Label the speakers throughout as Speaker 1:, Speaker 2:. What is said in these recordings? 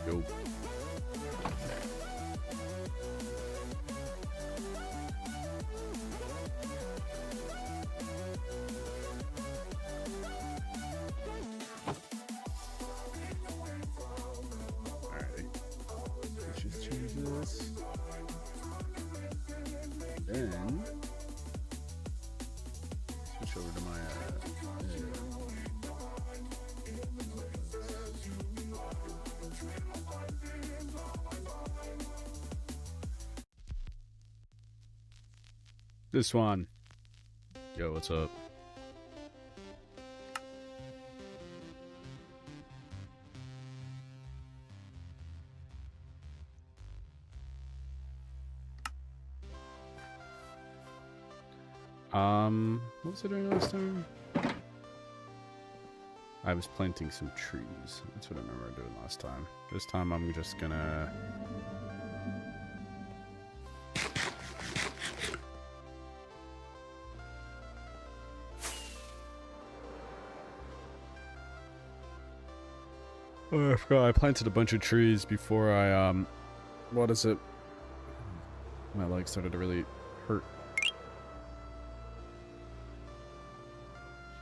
Speaker 1: Go. Alright. Let's just change this. Then switch over to my this one. Yo, what's up? What was I doing last time? I was planting some trees. That's what I remember doing last time. This time I'm just gonna oh, I forgot I planted a bunch of trees before I what is it? My leg started to really hurt.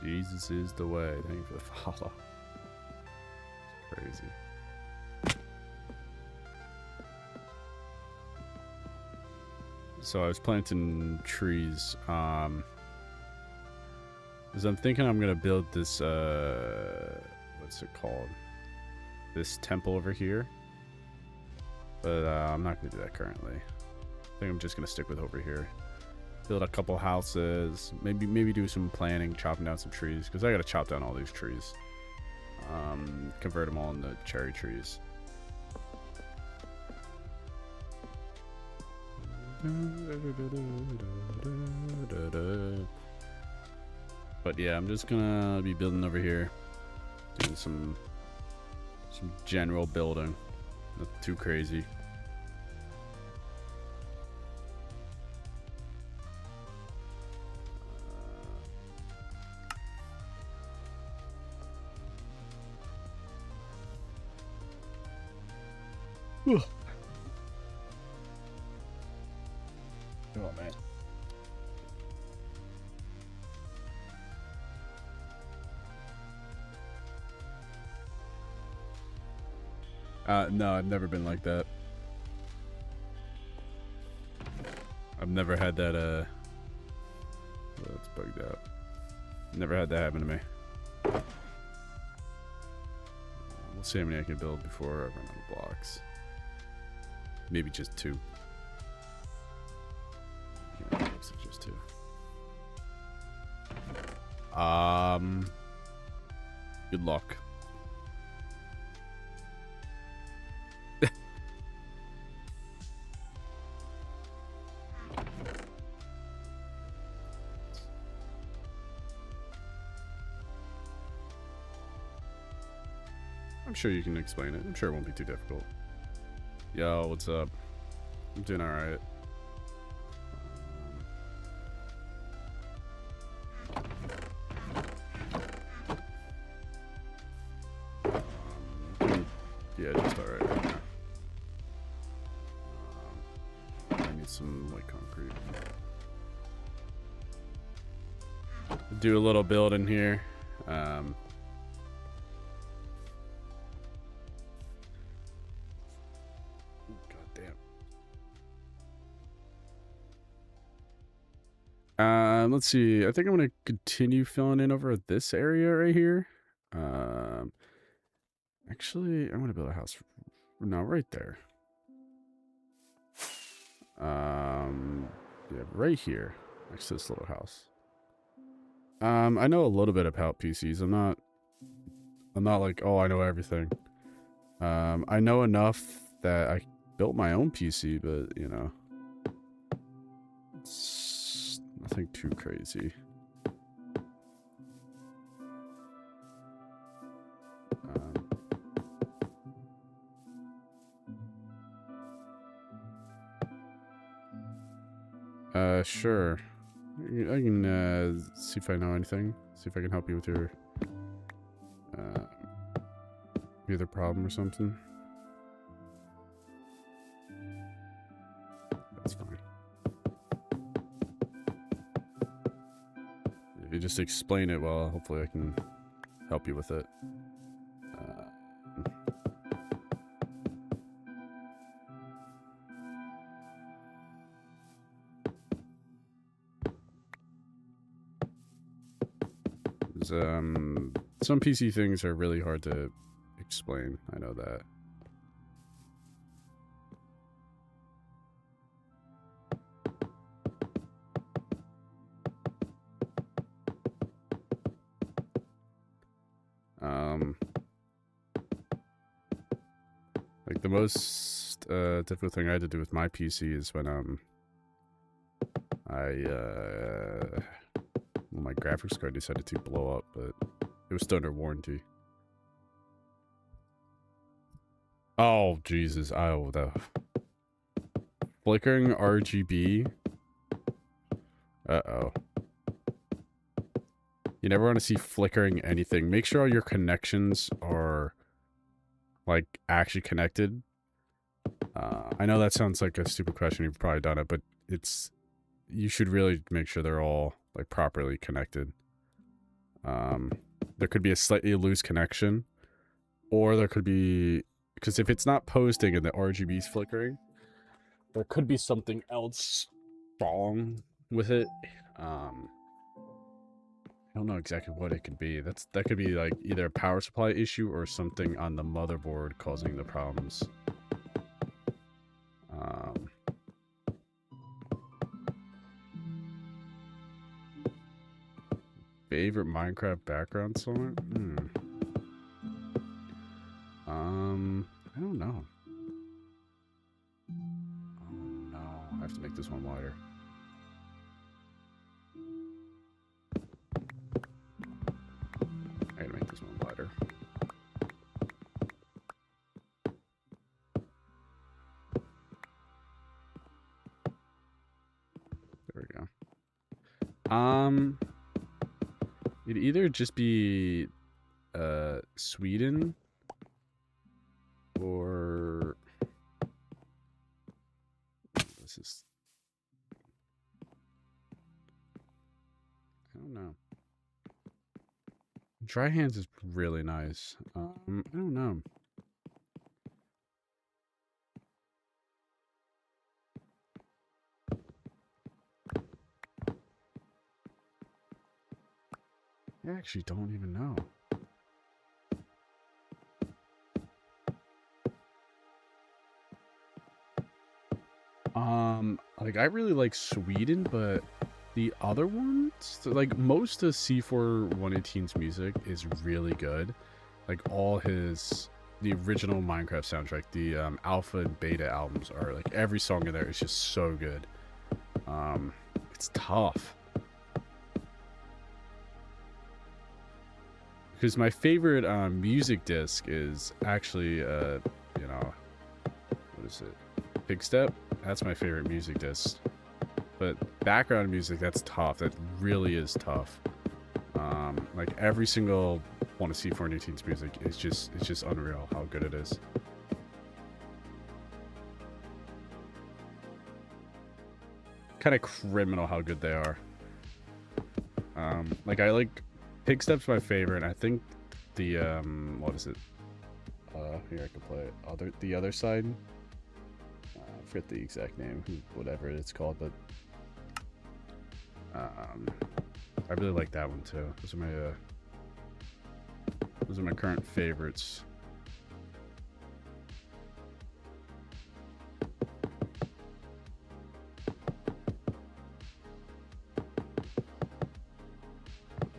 Speaker 1: Jesus is the way. Thank you for the follow. It's crazy. So I was planting trees. Because I'm thinking I'm gonna build this what's it called? This temple over here. But I'm not gonna do that currently. I think I'm just gonna stick with over here. Build a couple houses, maybe do some planting, chopping down some trees, because I gotta chop down all these trees. Convert them all into cherry trees. But yeah, I'm just gonna be building over here, doing some general building, not too crazy. Oh man. No, I've never been like that. I've never had that, oh, it's bugged out. Never had that happen to me. We'll see how many I can build before I run out of blocks. Maybe just 2. Yeah, looks like just 2. Good luck. I'm sure you can explain it. I'm sure it won't be too difficult. Yo, what's up? I'm doing alright. some like concrete. Do a little build in here. God damn. Let's see. I think I'm gonna continue filling in over this area right here. Actually, I'm gonna build a house. No, right there. Yeah, right here, next to this little house. I know a little bit about PCs. I'm not like, oh, I know everything. I know enough that I built my own PC, but you know, it's nothing too crazy. Sure. I can see if I know anything. See if I can help you with your other problem or something. That's fine. If you just explain it well, hopefully I can help you with it. Some PC things are really hard to explain. I know that. Like the most difficult thing I had to do with my PC is when well, my graphics card decided to blow up, but it was still under warranty. Oh, Jesus. Oh, the flickering RGB. Uh-oh. You never want to see flickering anything. Make sure all your connections are, like, actually connected. I know that sounds like a stupid question. You've probably done it, but it's... You should really make sure they're all, like, properly connected. There could be a slightly loose connection. Or there could be... Because if it's not posting and the RGB's flickering, there could be something else wrong with it. I don't know exactly what it could be. That could be like either a power supply issue or something on the motherboard causing the problems. Favorite Minecraft background song? I don't know. Oh no, I have to make this one wider. I gotta make this one wider. There we go. It'd either just be Sweden or this is, I don't know. Dry Hands is really nice. I don't know. I actually don't even know. Like I really like Sweden, but the other ones, like most of C4 118's music is really good. Like all the original Minecraft soundtrack, the alpha and beta albums are like every song in there is just so good. It's tough. Because my favorite music disc is actually, you know, what is it? Pigstep? That's my favorite music disc. But background music, that's tough. That really is tough. Like every single one of C418's music is just, it's just unreal how good it is. kind of criminal how good they are. Like I like Pigstep's my favorite. I think the what is it? Here I can play it. The other side. I forget the exact name, whatever it's called, but I really like that one too. Those are my current favorites.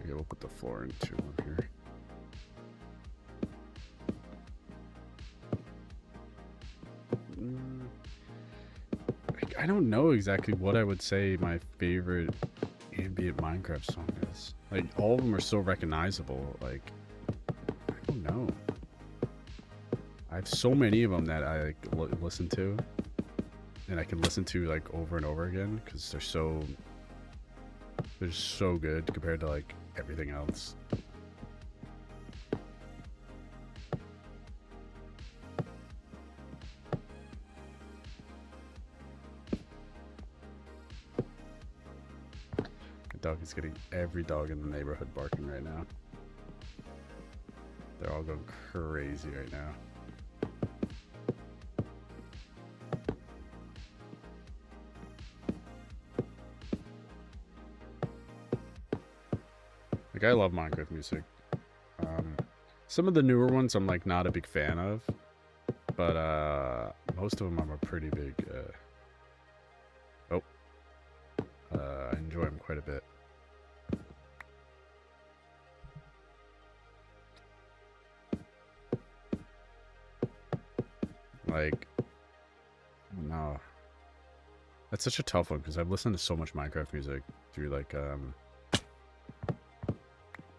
Speaker 1: Okay, we'll put the floor into one here. I don't know exactly what I would say my favorite ambient Minecraft song is. Like, all of them are so recognizable. Like, I don't know. I have so many of them that I like, listen to, and I can listen to like over and over again because they're so good compared to like everything else. Dog is getting every dog in the neighborhood barking right now. They're all going crazy right now. Like, I love Minecraft music. Some of the newer ones I'm like not a big fan of, but most of them I'm a pretty big I enjoy them quite a bit. Like, no, that's such a tough one because I've listened to so much Minecraft music through like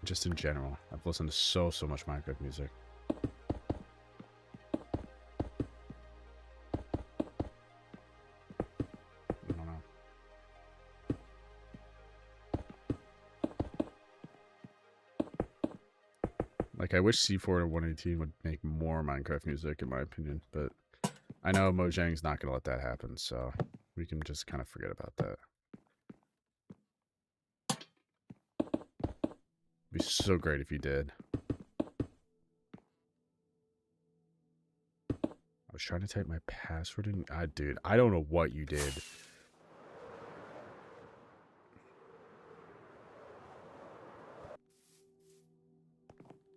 Speaker 1: just in general. I've listened to so much Minecraft music. I don't know. Like, I wish C4 and 118 would make more Minecraft music, in my opinion, but I know Mojang's not gonna let that happen, so we can just kind of forget about that. It'd be so great if you did. I was trying to type my password in. Dude, I don't know what you did.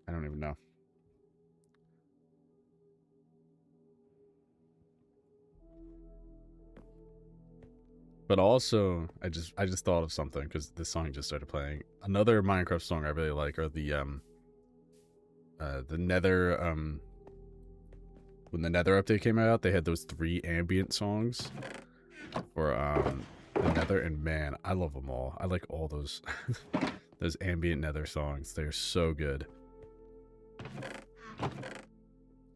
Speaker 1: I don't even know. But also, I just thought of something because this song just started playing. Another Minecraft song I really like are the Nether when the Nether update came out, they had those 3 ambient songs for the Nether, and man, I love them all. I like all those those ambient Nether songs. They're so good.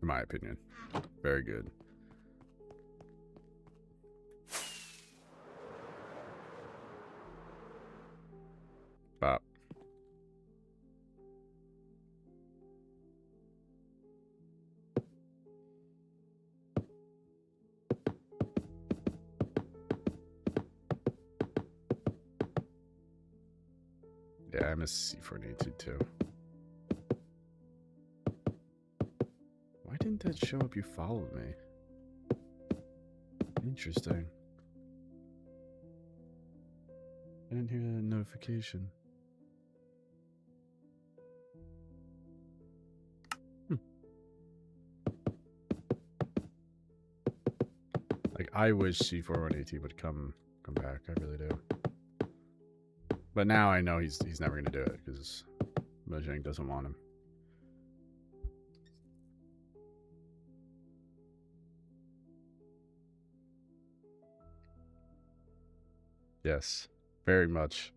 Speaker 1: In my opinion. Very good. Bop. Yeah, I miss C482 too. Why didn't that show up you followed me? Interesting. I didn't hear that notification. Like, I wish C4118 would come back. I really do. But now I know he's never gonna do it because Mojang doesn't want him. Yes, very much.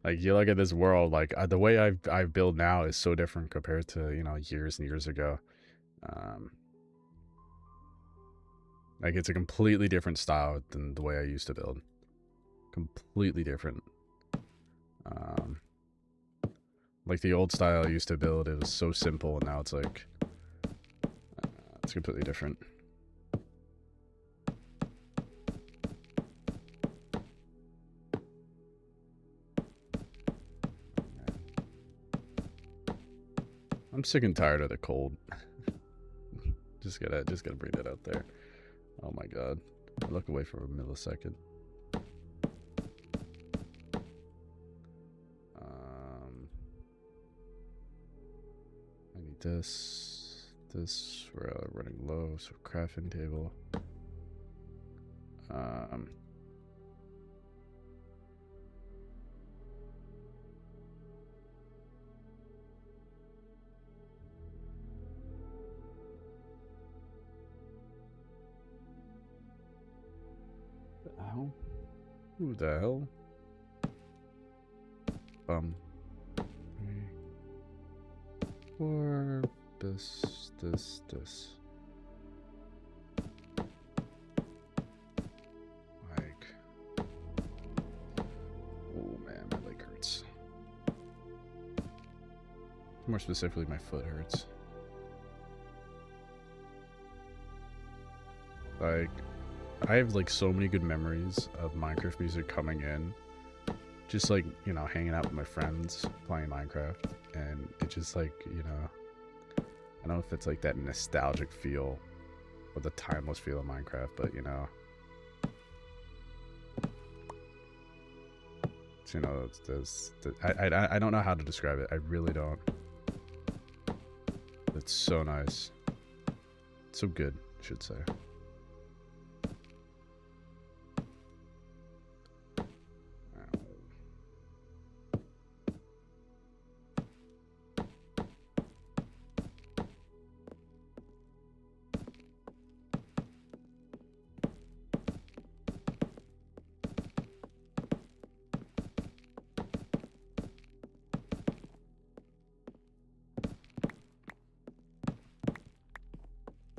Speaker 1: Like, you look at this world, like the way I build now is so different compared to, you know, years and years ago. Like, it's a completely different style than the way I used to build. Completely different. Like the old style I used to build, it was so simple, and now it's like it's completely different. I'm sick and tired of the cold. just gotta bring that out there. Oh my god. I look away for a millisecond. I need this. We're running low, so crafting table. Who the hell? 3, 4, this. Like, oh man, my leg hurts. More specifically, my foot hurts. Like, I have like so many good memories of Minecraft music coming in. Just like, you know, hanging out with my friends, playing Minecraft, and it just like, you know, I don't know if it's like that nostalgic feel or the timeless feel of Minecraft, but you know, you know, I don't know how to describe it. I really don't. It's so nice. It's so good, I should say.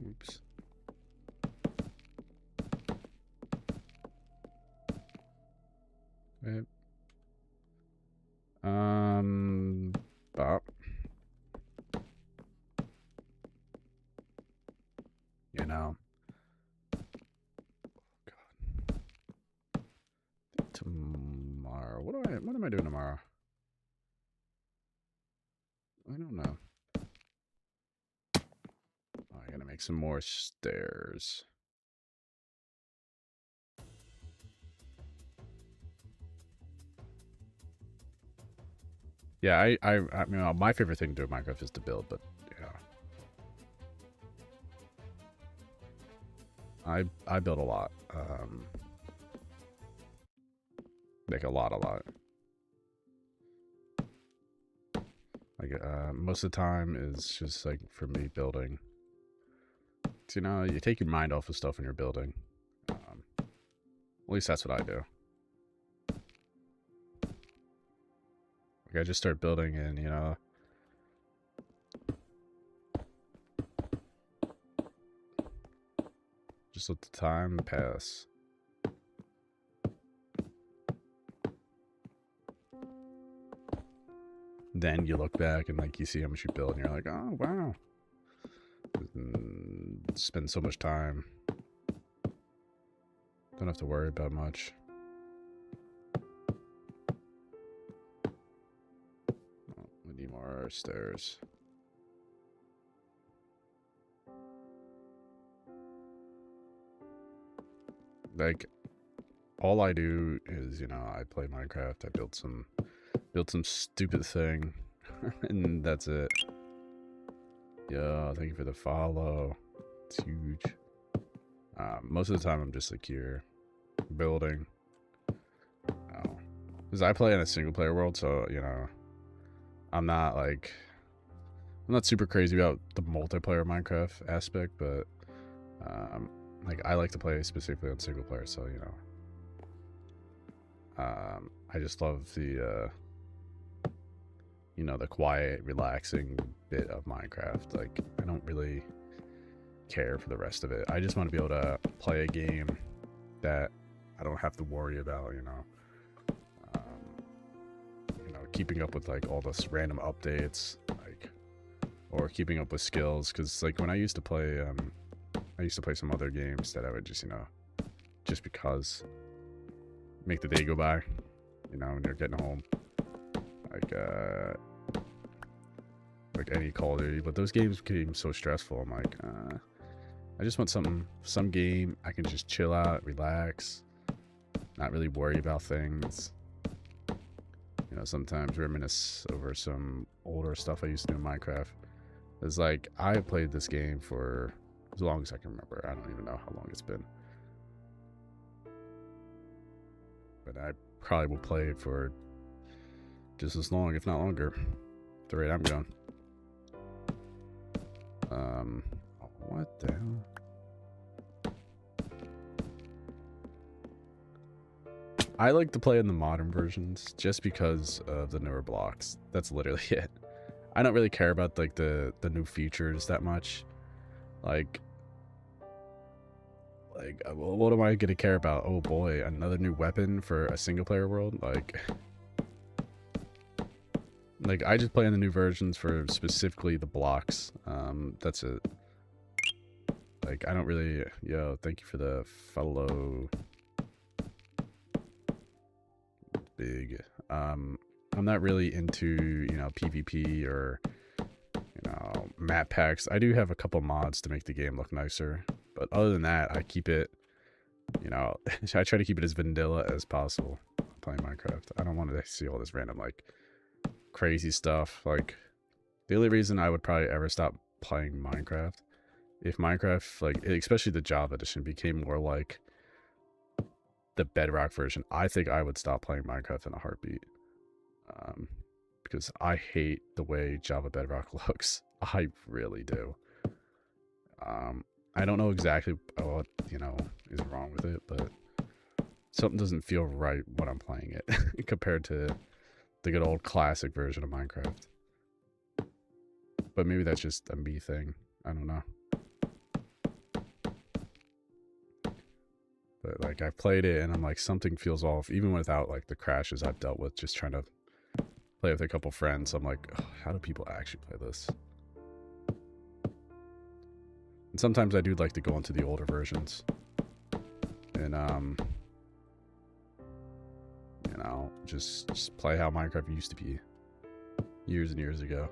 Speaker 1: Oops. Wait. Bop. You know. God. Tomorrow. What am I doing tomorrow? I don't know. Oh, I gotta make some more stairs. Yeah, I mean, my favorite thing to do in Minecraft is to build, but yeah, I build a lot, like a lot. Like most of the time is just like for me building. So, you know, you take your mind off of stuff when you're building. At least that's what I do. Like I just start building and, you know, just let the time pass. Then you look back and like you see how much you build and you're like, oh wow. Spend so much time. Don't have to worry about much. Oh, we need more stairs. Like, all I do is, you know, I play Minecraft, I build some stupid thing, and that's it. Yo, thank you for the follow. It's huge. Most of the time I'm just like here, building. Because I play in a single player world, so, you know, I'm not super crazy about the multiplayer Minecraft aspect, but, like, I like to play specifically on single player, so, you know, I just love the, you know, the quiet, relaxing bit of Minecraft. Like, I don't really care for the rest of it. I just want to be able to play a game that I don't have to worry about, you know, keeping up with like all this random updates, like, or keeping up with skills. Because like when I used to play some other games that I would just, you know, just because make the day go by, you know, when you're getting home, like like any Call of Duty, but those games became so stressful. I'm like, I just want some game I can just chill out, relax, not really worry about things. You know, sometimes reminisce over some older stuff I used to do in Minecraft. It's like, I played this game for as long as I can remember. I don't even know how long it's been. But I probably will play it for just as long, if not longer, at the rate I'm going. What the hell? I like to play in the modern versions just because of the newer blocks. That's literally it. I don't really care about like the new features that much. Like what am I gonna care about? Oh boy, another new weapon for a single player world? Like I just play in the new versions for specifically the blocks. That's it. Like, I don't really... Yo, thank you for the follow. Big. I'm not really into, you know, PvP or, you know, map packs. I do have a couple mods to make the game look nicer. But other than that, I keep it, you know... I try to keep it as vanilla as possible playing Minecraft. I don't want to see all this random, like, crazy stuff. Like, the only reason I would probably ever stop playing Minecraft, if Minecraft, like, especially the Java edition, became more like the Bedrock version, I think I would stop playing Minecraft in a heartbeat. Because I hate the way Java Bedrock looks. I really do. I don't know exactly what, you know, is wrong with it, but something doesn't feel right when I'm playing it compared to the good old classic version of Minecraft. But maybe that's just a me thing. I don't know. But like, I've played it and I'm like, something feels off, even without like the crashes I've dealt with just trying to play with a couple friends. I'm like, oh, how do people actually play this? And sometimes I do like to go into the older versions and you know, just play how Minecraft used to be years and years ago.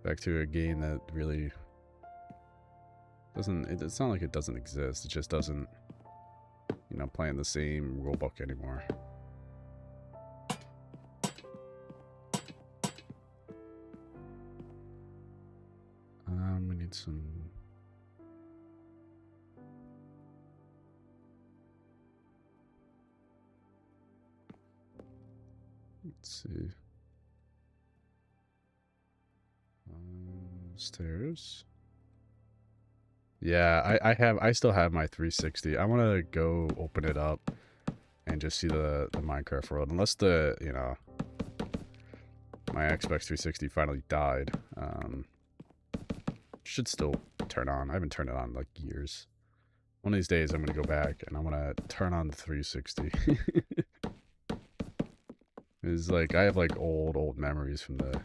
Speaker 1: Back to a game that really doesn't, it's not like it doesn't exist, it just doesn't, you know, play in the same rulebook anymore. We need some... Let's see. Stairs. Yeah, I still have my 360. I want to go open it up and just see the Minecraft world. Unless the, you know, my Xbox 360 finally died. Should still turn on. I haven't turned it on in like years. One of these days I'm going to go back and I'm going to turn on the 360. It's like, I have like old memories from the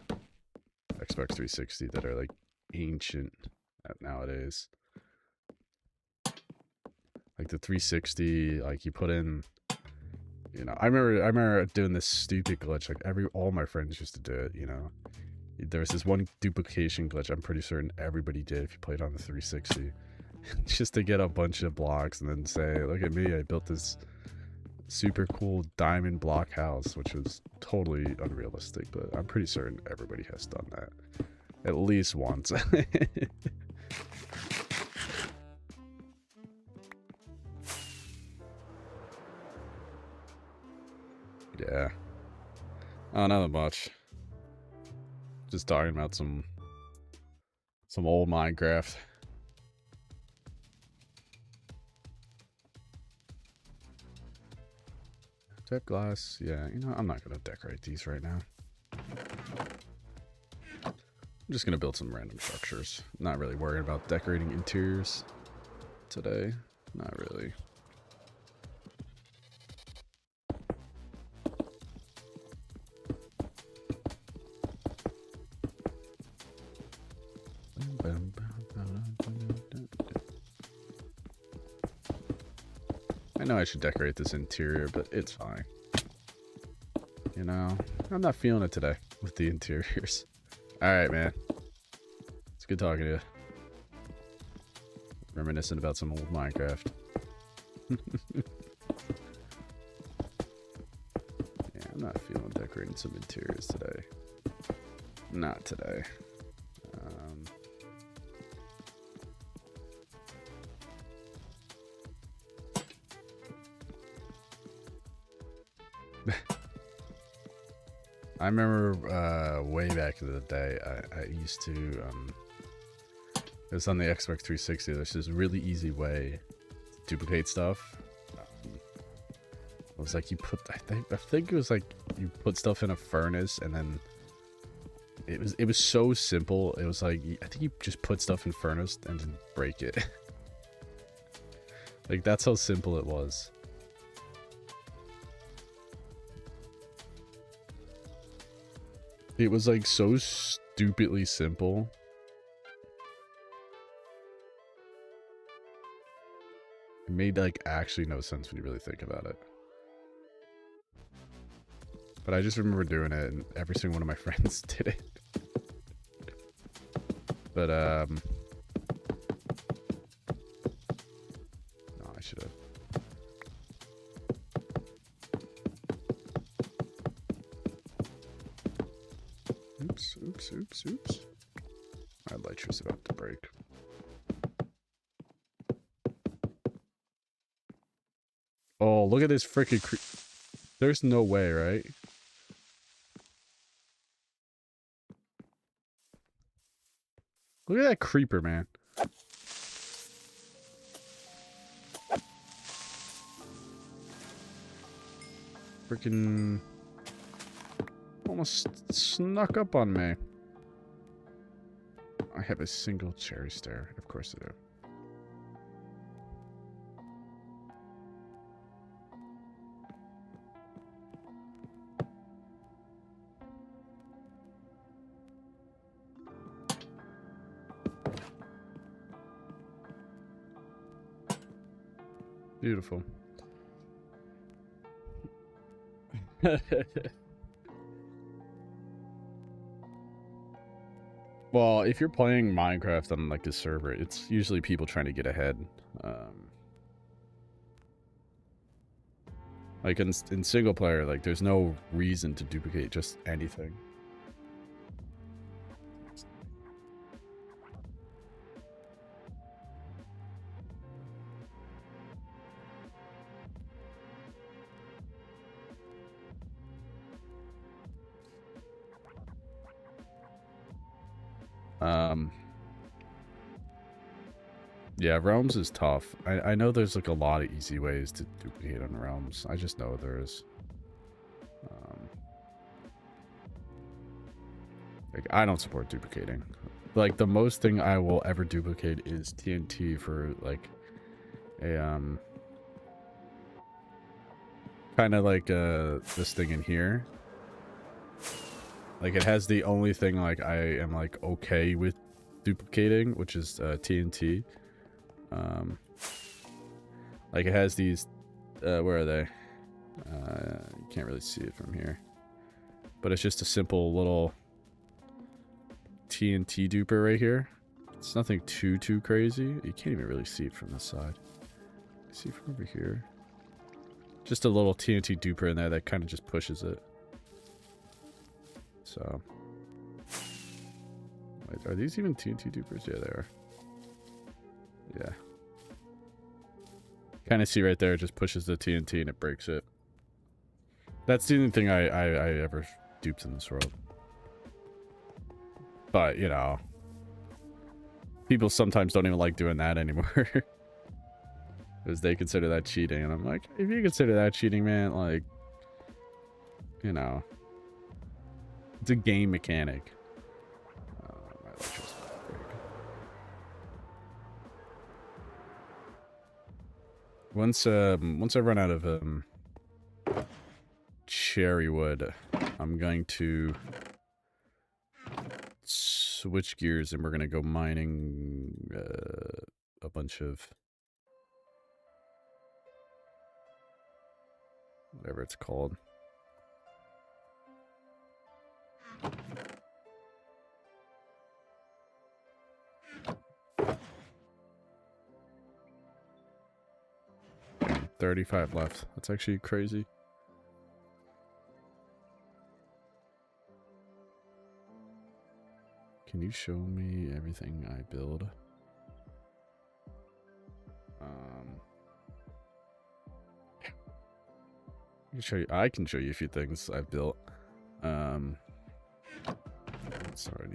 Speaker 1: Xbox 360 that are like ancient nowadays. Like the 360, like you put in, you know, I remember doing this stupid glitch. Like all my friends used to do it, you know. There was this one duplication glitch I'm pretty certain everybody did if you played on the 360. Just to get a bunch of blocks and then say, look at me, I built this super cool diamond block house, which was totally unrealistic, but I'm pretty certain everybody has done that at least once. Yeah. Oh, not much. Just talking about some old Minecraft. Type glass, yeah, you know, I'm not gonna decorate these right now. I'm just gonna build some random structures. Not really worried about decorating interiors today. Not really. I know I should decorate this interior, but it's fine. You know, I'm not feeling it today with the interiors. Alright, man. It's good talking to you. Reminiscent about some old Minecraft. Yeah, I'm not feeling decorating some interiors today. Not today. I remember way back in the day, I used to, it was on the Xbox 360, there's this really easy way to duplicate stuff. It was like you put, I think it was like you put stuff in a furnace and then it was so simple. It was like, I think you just put stuff in furnace and then break it. Like that's how simple it was. It was like so stupidly simple. It made like actually no sense when you really think about it. But I just remember doing it and every single one of my friends did it. But no, I should have. Oops. My elytra's about to break. Oh, look at this freaking there's no way, right? Look at that creeper, man. Freaking almost snuck up on me. I have a single cherry stare. Of course I do. Beautiful. Well, if you're playing Minecraft on like a server, it's usually people trying to get ahead. Like in single player, like there's no reason to duplicate just anything. Yeah, Realms is tough. I know there's like a lot of easy ways to duplicate on Realms. I just know there is. Like I don't support duplicating. Like the most thing I will ever duplicate is TNT for like a kind of like this thing in here. Like it has the only thing like I am like okay with duplicating, which is TNT. Like it has these where are they? You can't really see it from here, but it's just a simple little TNT duper right here. It's nothing too crazy. You can't even really see it from this side. See from over here, just a little TNT duper in there that kind of just pushes it. So wait, are these even TNT dupers? Yeah, they are. Yeah. Kind of see right there, it just pushes the TNT and it breaks it. That's the only thing I ever duped in this world. But, you know, people sometimes don't even like doing that anymore. Because they consider that cheating. And I'm like, if you consider that cheating, man, like, you know, it's a game mechanic. My electricity break. Once I run out of cherry wood, I'm going to switch gears and we're gonna go mining a bunch of whatever it's called. Damn, 35 left. That's actually crazy. Can you show me everything I build? I can show you a few things I've built. Sorry,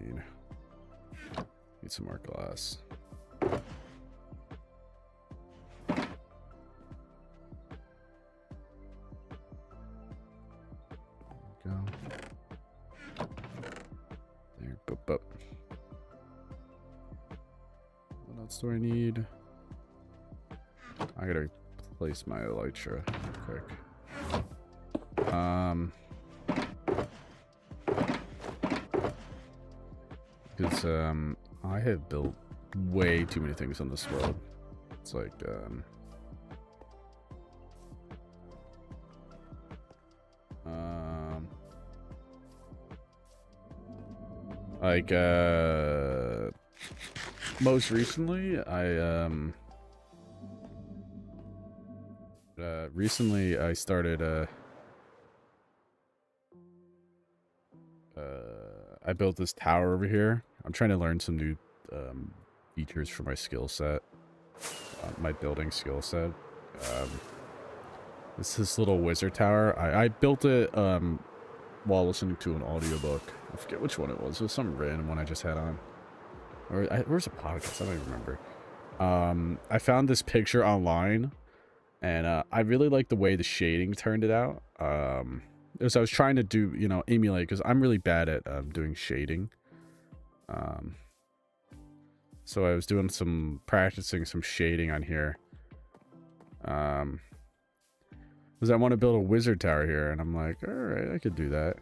Speaker 1: need some more glass. There we go. There, boop. What else do I need? I gotta replace my elytra quick. Because I have built way too many things on this world. It's like most recently I started I built this tower over here. I'm trying to learn some new features for my skill set, my building skill set. This little wizard tower. I built it while listening to an audiobook. I forget which one it was. It was some random one I just had on. Or where's a podcast? I don't even remember. I found this picture online, and I really like the way the shading turned it out. As I was trying to do, emulate, because I'm really bad at doing shading. So I was doing practicing some shading on here. Because I want to build a wizard tower here, and I'm like, all right, I could do that.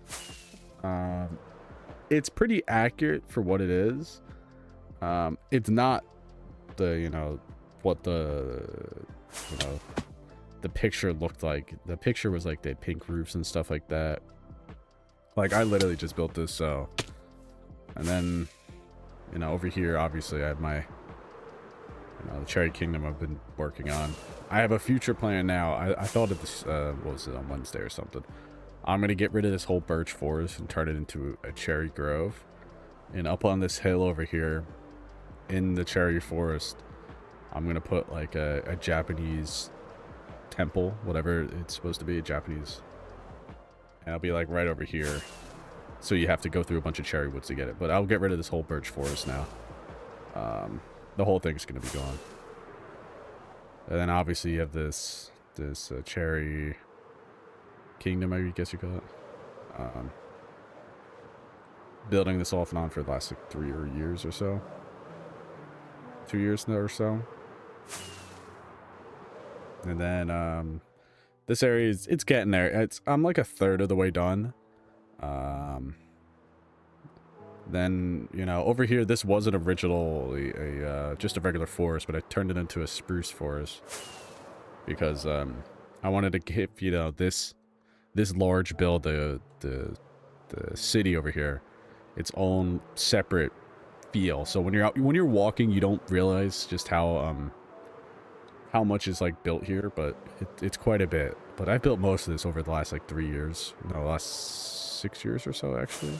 Speaker 1: It's pretty accurate for what it is. It's not the, what the picture looked like. The picture was like the pink roofs and stuff like that. Like, I literally just built this, so. And then, over here, obviously, I have my, the Cherry Kingdom I've been working on. I have a future plan now. I thought of this, what was it, on Wednesday or something. I'm going to get rid of this whole birch forest and turn it into a cherry grove. And up on this hill over here, in the cherry forest, I'm going to put like a Japanese temple, whatever it's supposed to be, a Japanese. And I'll be like right over here. So you have to go through a bunch of cherry woods to get it. But I'll get rid of this whole birch forest now. The whole thing's going to be gone. And then obviously you have this cherry kingdom, I guess you call it. Building this off and on for the last like 3 years or so. 2 years or so. And then this area it's getting there. I'm like a third of the way done. Then over here, this wasn't originally just a regular forest, but I turned it into a spruce forest because I wanted to give this large build, the city over here, its own separate feel. So when you're walking, you don't realize just how much is like built here, but it's quite a bit. But I built most of this over the last like 3 years, no, last 6 years or so actually.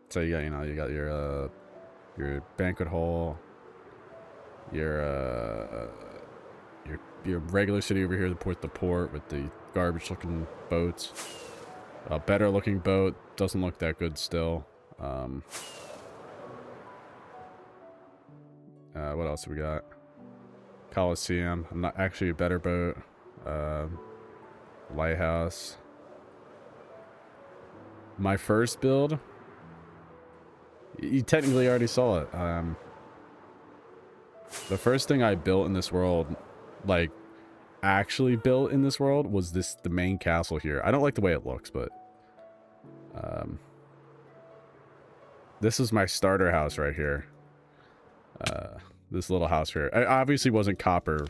Speaker 1: So you got your banquet hall, your regular city over here, the port with the garbage looking boats. A better looking boat, doesn't look that good still. What else do we got? Coliseum, not actually a better boat. Lighthouse. My first build, you technically already saw it. The first thing I built in this world, like actually built in this world, was the main castle here. I don't like the way it looks, but this is my starter house right here. This little house here. It obviously wasn't copper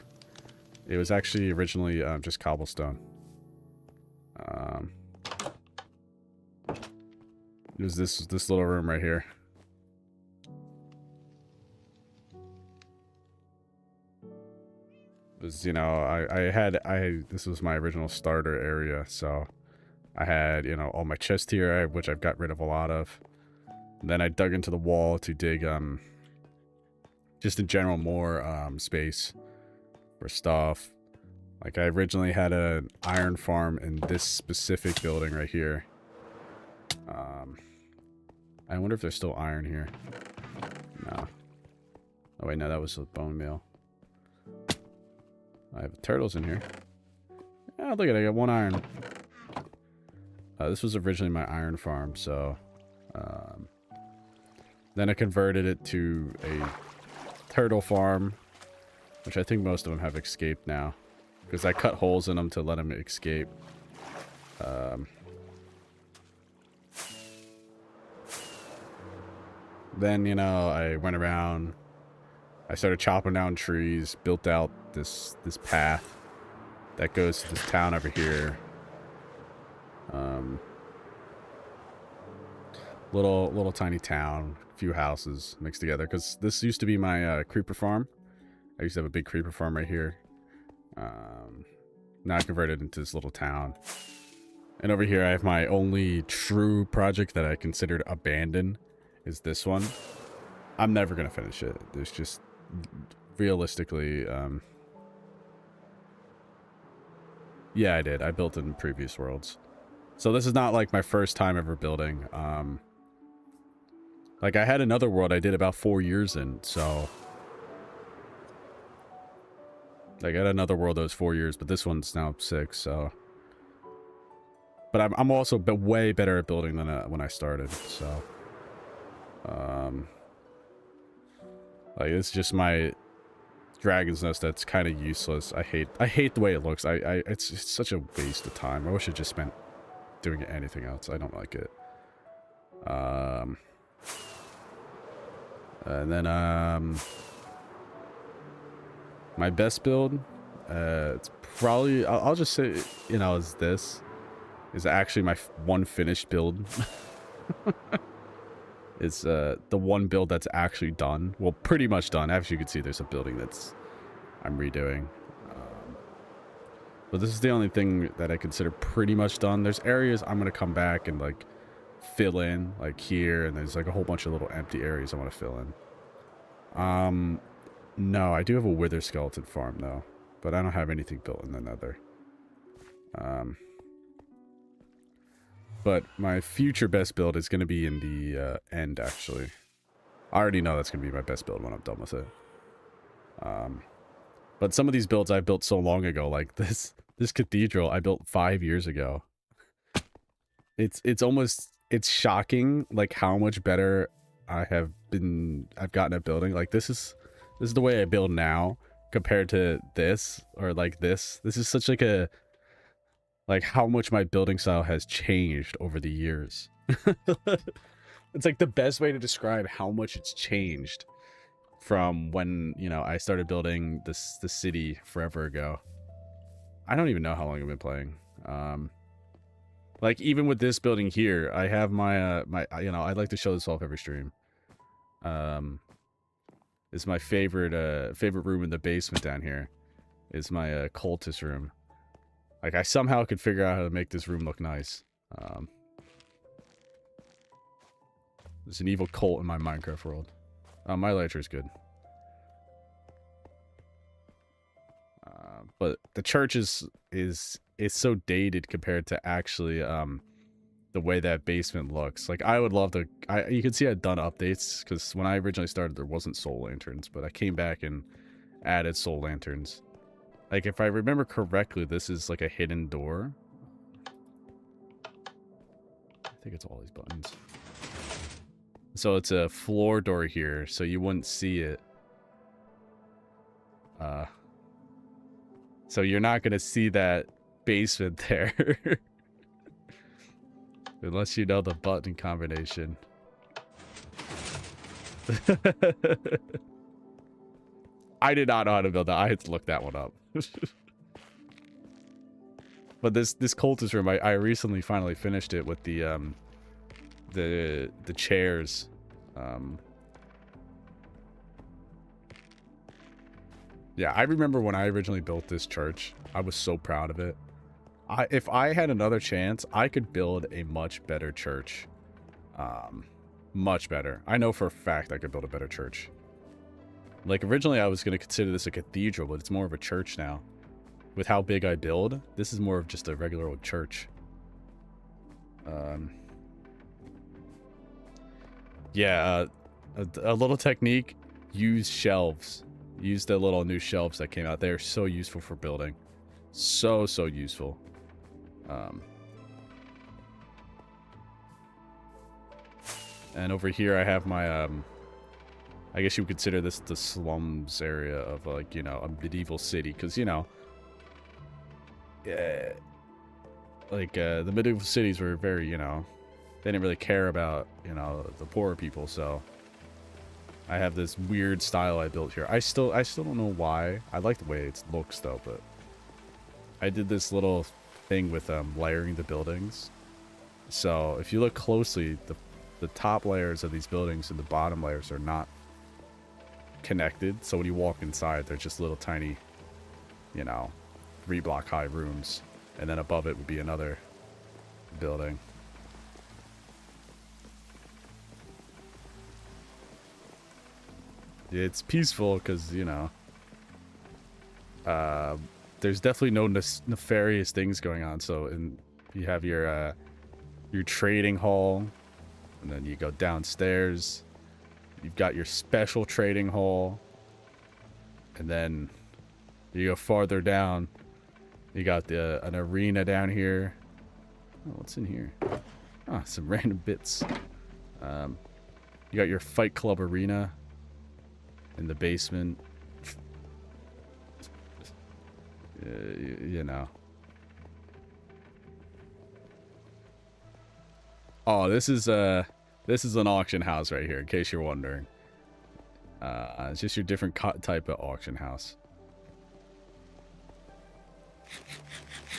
Speaker 1: It was actually originally just cobblestone. It was this little room right here. It was, you know, this was my original starter area, so I had, you know, all my chests here, which I've got rid of a lot of. And then I dug into the wall to dig, just in general, more space for stuff. Like, I originally had an iron farm in this specific building right here. I wonder if there's still iron here. No. Oh, wait, no, that was a bone meal. I have turtles in here. Oh, look at it, I got 1 iron. This was originally my iron farm, so... then I converted it to a turtle farm, which I think most of them have escaped now. Because I cut holes in them to let them escape. Then, you know, I went around. I started chopping down trees, built out this path that goes to this town over here. Little tiny town, a few houses mixed together. Because this used to be my creeper farm. I used to have a big creeper farm right here. Now I converted into this little town. And over here I have my only true project that I considered abandoned. Is this one. I'm never gonna finish it. There's just realistically yeah, I did. I built it in previous worlds. So this is not like my first time ever building. Like I had another world I did about 4 years in, so like I had another world that was 4 years, but this one's now 6, so. But I'm also way better at building than when I started, so. Like it's just my dragon's nest that's kind of useless. I hate the way it looks. It's such a waste of time. I wish I just spent doing anything else. I don't like it. And then my best build, it's probably I'll just say, you know, is actually my one finished build. It's the one build that's actually done. Well, pretty much done. As you can see, there's a building that's I'm redoing. But this is the only thing that I consider pretty much done. There's areas I'm going to come back and like fill in, like here, and there's like a whole bunch of little empty areas I want to fill in. No, I do have a wither skeleton farm though, but I don't have anything built in the nether. But my future best build is going to be in the end, actually. I already know that's going to be my best build when I'm done with it. But some of these builds I built so long ago, like this cathedral I built 5 years ago. It's shocking, like how much better I've gotten at building. Like this is the way I build now compared to this, or like this. This is such like how much my building style has changed over the years. It's like the best way to describe how much it's changed from when, you know, I started building the city forever ago. I don't even know how long I've been playing. Like even with this building here, I have my you know, I'd like to show this off every stream. It's my favorite room in the basement down here. Is my cultist room. Like, I somehow could figure out how to make this room look nice. There's an evil cult in my Minecraft world. My elytra is good. But the church is so dated compared to actually the way that basement looks. Like, I would love to... you can see I've done updates, because when I originally started, there wasn't soul lanterns, but I came back and added soul lanterns. Like, if I remember correctly, this is like a hidden door. I think it's all these buttons. So it's a floor door here, so you wouldn't see it. So you're not going to see that basement there. Unless you know the button combination. I did not know how to build that. I had to look that one up. But this cultist room, I recently finally finished it with the chairs. Yeah, I remember when I originally built this church, I was so proud of it. If I had another chance, I could build a much better church. Much better. I know for a fact I could build a better church. Like, originally I was going to consider this a cathedral, but it's more of a church now. With how big I build, this is more of just a regular old church. Yeah, a little technique, use shelves. Use the little new shelves that came out. They're so useful for building. So useful. And over here I have my, I guess you would consider this the slums area of, like, you know, a medieval city. Because, you know, the medieval cities were very, you know, they didn't really care about, you know, the poorer people. So I have this weird style I built here. I still don't know why. I like the way it looks though, but I did this little thing with layering the buildings. So if you look closely, the top layers of these buildings and the bottom layers are not connected. So when you walk inside, they're just little tiny, you know, 3-block high rooms, and then above it would be another building. It's peaceful because, you know, there's definitely no nefarious things going on. So you have your trading hall, and then you go downstairs. You've got your special trading hall, and then you go farther down. You got an arena down here. Oh, what's in here? Ah, some random bits. You got your fight club arena in the basement. You know. Oh, this is an auction house right here, in case you're wondering. It's just your different type of auction house.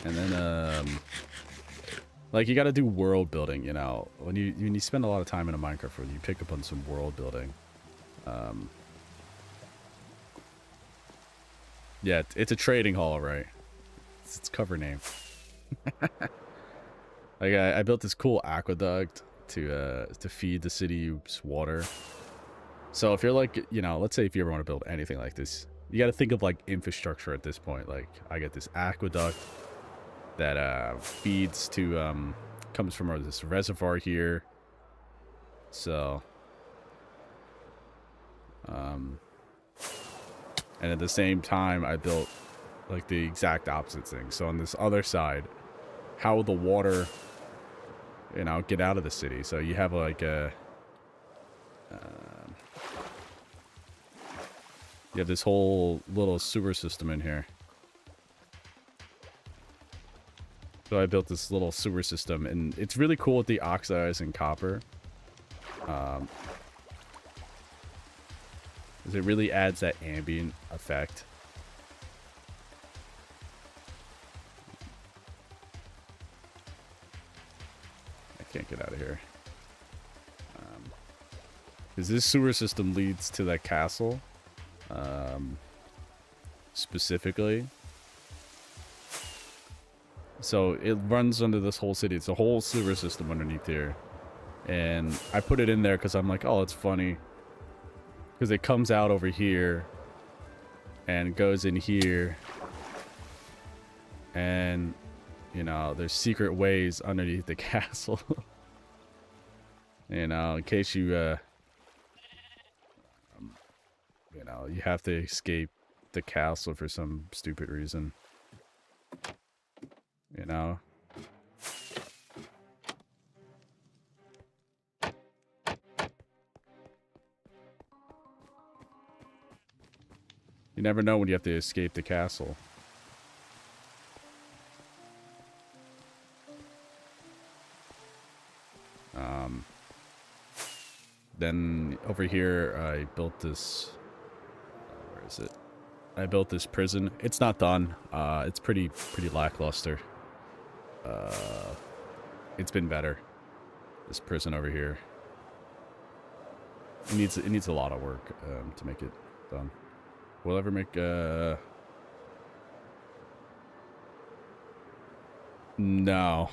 Speaker 1: And then like, you got to do world building, you know. When you spend a lot of time in a Minecraft world, you pick up on some world building. Yeah, it's a trading hall, right? It's its cover name. Like, I built this cool aqueduct to feed the city's water. So if you're like, you know, let's say if you ever want to build anything like this, you got to think of like infrastructure at this point. Like, I got this aqueduct that feeds to comes from this reservoir here. So and at the same time I built like the exact opposite thing. So on this other side, how will the water, you know, get out of the city? So you have like a you have this whole little sewer system in here. So I built this little sewer system, and it's really cool with the oxidizing copper. Because it really adds that ambient effect. I can't get out of here. Because this sewer system leads to that castle. Specifically. So it runs under this whole city. It's a whole sewer system underneath here. And I put it in there because I'm like, oh, it's funny. Because it comes out over here and goes in here. And, you know, there's secret ways underneath the castle. You know, in case you, you know, you have to escape the castle for some stupid reason. You know? You never know when you have to escape the castle. Then over here I built this, where is it? I built this prison. It's not done. It's pretty lackluster. It's been better. This prison over here. It needs a lot of work to make it done. We'll ever make no.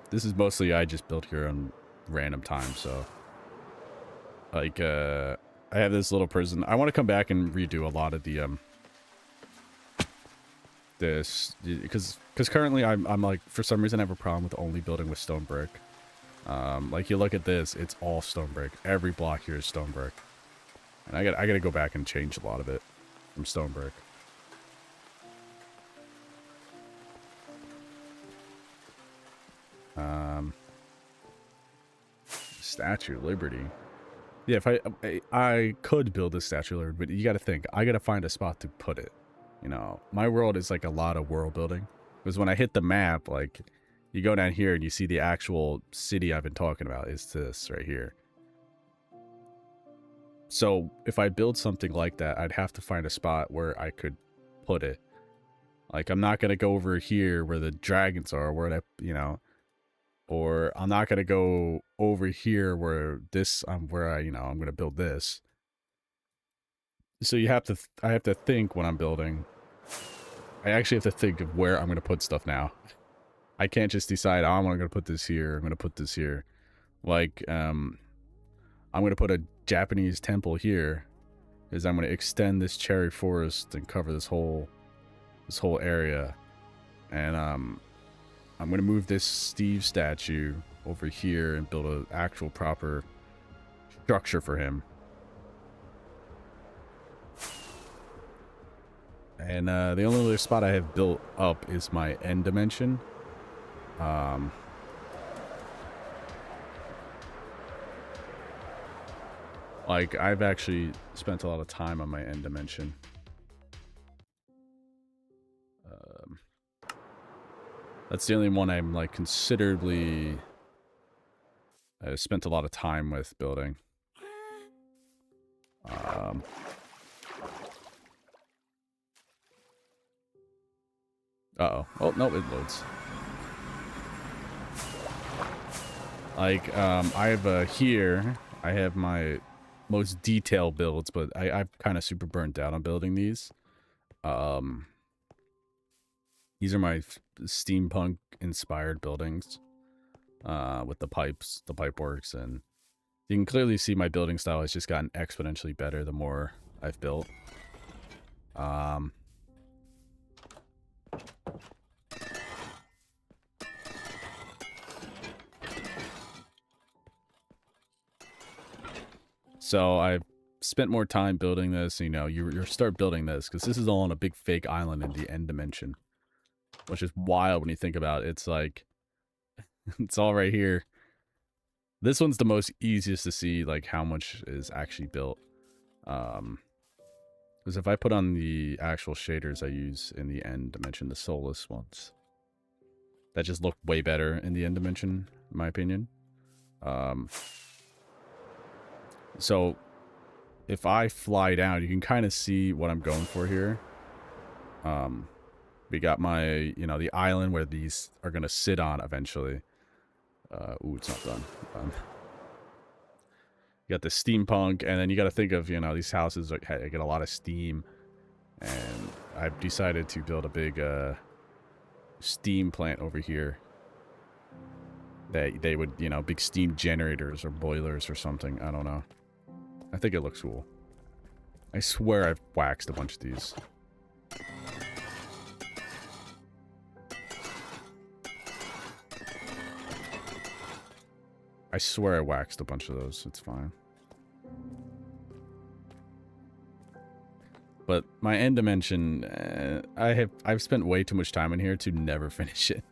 Speaker 1: This is mostly I just built here on random time, so like I have this little prison. I want to come back and redo a lot of the this because currently I'm like, for some reason I have a problem with only building with stone brick. Like you look at this, it's all stone brick. Every block here is stone brick. And I gotta go back and change a lot of it from stone brick. Statue of Liberty. Yeah, if I could build a Statue of Liberty, but you gotta think, I gotta find a spot to put it. You know, my world is like a lot of world building. Because when I hit the map, like, you go down here and you see the actual city I've been talking about is this right here. So if I build something like that, I'd have to find a spot where I could put it. Like, I'm not going to go over here where the dragons are, where you know, or I'm not going to go over here where this, where I, you know, I'm going to build this. So you have to, I have to think when I'm building. I actually have to think of where I'm going to put stuff now. I can't just decide, oh, I'm going to put this here, I'm going to put this here. Like, I'm going to put a Japanese temple here, because I'm going to extend this cherry forest and cover this whole area. And I'm going to move this Steve statue over here and build an actual proper structure for him. And the only other spot I have built up is my end dimension. Like, I've actually spent a lot of time on my end dimension. That's the only one I'm, like, considerably... I spent a lot of time with building. Uh-oh. Oh, no, it loads. Like, I have, here, I have my most detailed builds, but I've kind of super burnt out on building these. These are my steampunk-inspired buildings, with the pipes, the pipe works, and you can clearly see my building style has just gotten exponentially better the more I've built. So I've spent more time building this. You know, you start building this because this is all on a big fake island in the end dimension, which is wild when you think about it. It's like, it's all right here. This one's the most easiest to see, like, how much is actually built. Because if I put on the actual shaders I use in the end dimension, the soulless ones, that just look way better in the end dimension, in my opinion. So if I fly down, you can kind of see what I'm going for here. We got my, you know, the island where these are going to sit on eventually. Ooh, it's not done. You got the steampunk, and then you got to think of, you know, these houses get a lot of steam. And I've decided to build a big steam plant over here. That they would, you know, big steam generators or boilers or something. I don't know. I think it looks cool. I swear I've waxed a bunch of these. I swear I waxed a bunch of those. It's fine. But my end dimension, I've spent way too much time in here to never finish it.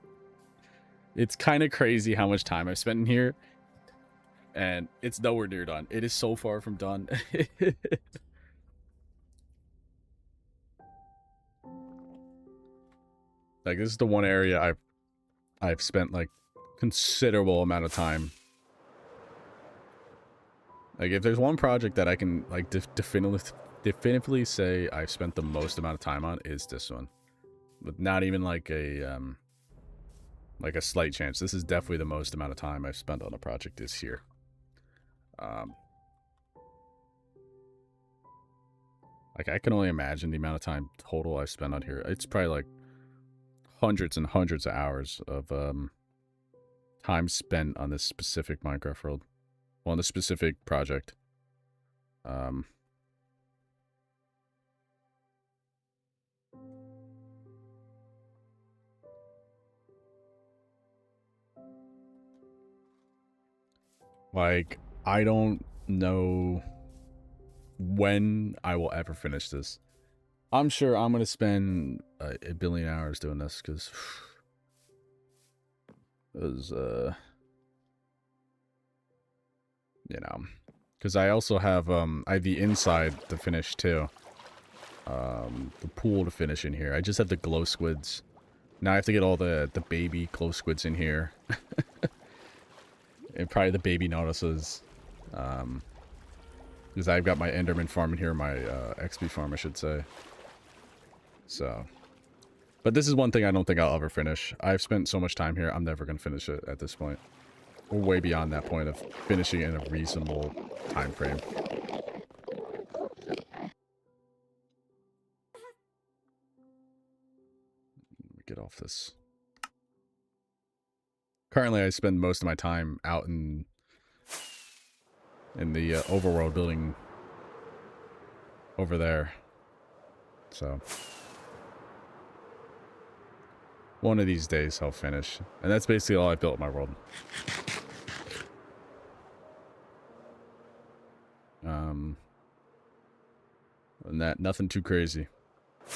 Speaker 1: It's kind of crazy how much time I've spent in here. And it's nowhere near done. It is so far from done. Like, this is the one area I've spent, like, considerable amount of time Like, if there's one project that I can, like, definitively say I've spent the most amount of time on, is this one. With not even, like a slight chance. This is definitely the most amount of time I've spent on a project is here. Like, I can only imagine the amount of time total I've spent on here. It's probably, like, hundreds and hundreds of hours of, time spent on this specific Minecraft world. Well, on this specific project. Like, I don't know when I will ever finish this. I'm sure I'm going to spend a billion hours doing this, because it was, you know, because I also have, I have the inside to finish, too. The pool to finish in here. I just have the glow squids. Now I have to get all the baby glow squids in here. And probably the baby Nautiluses. Because I've got my Enderman farm in here, my XP farm, I should say. So. But this is one thing I don't think I'll ever finish. I've spent so much time here, I'm never going to finish it at this point. We're way beyond that point of finishing in a reasonable time frame. Let me get off this. Currently, I spend most of my time out in the overworld building over there. So one of these days I'll finish. And that's basically all I built in my world. And that, nothing too crazy,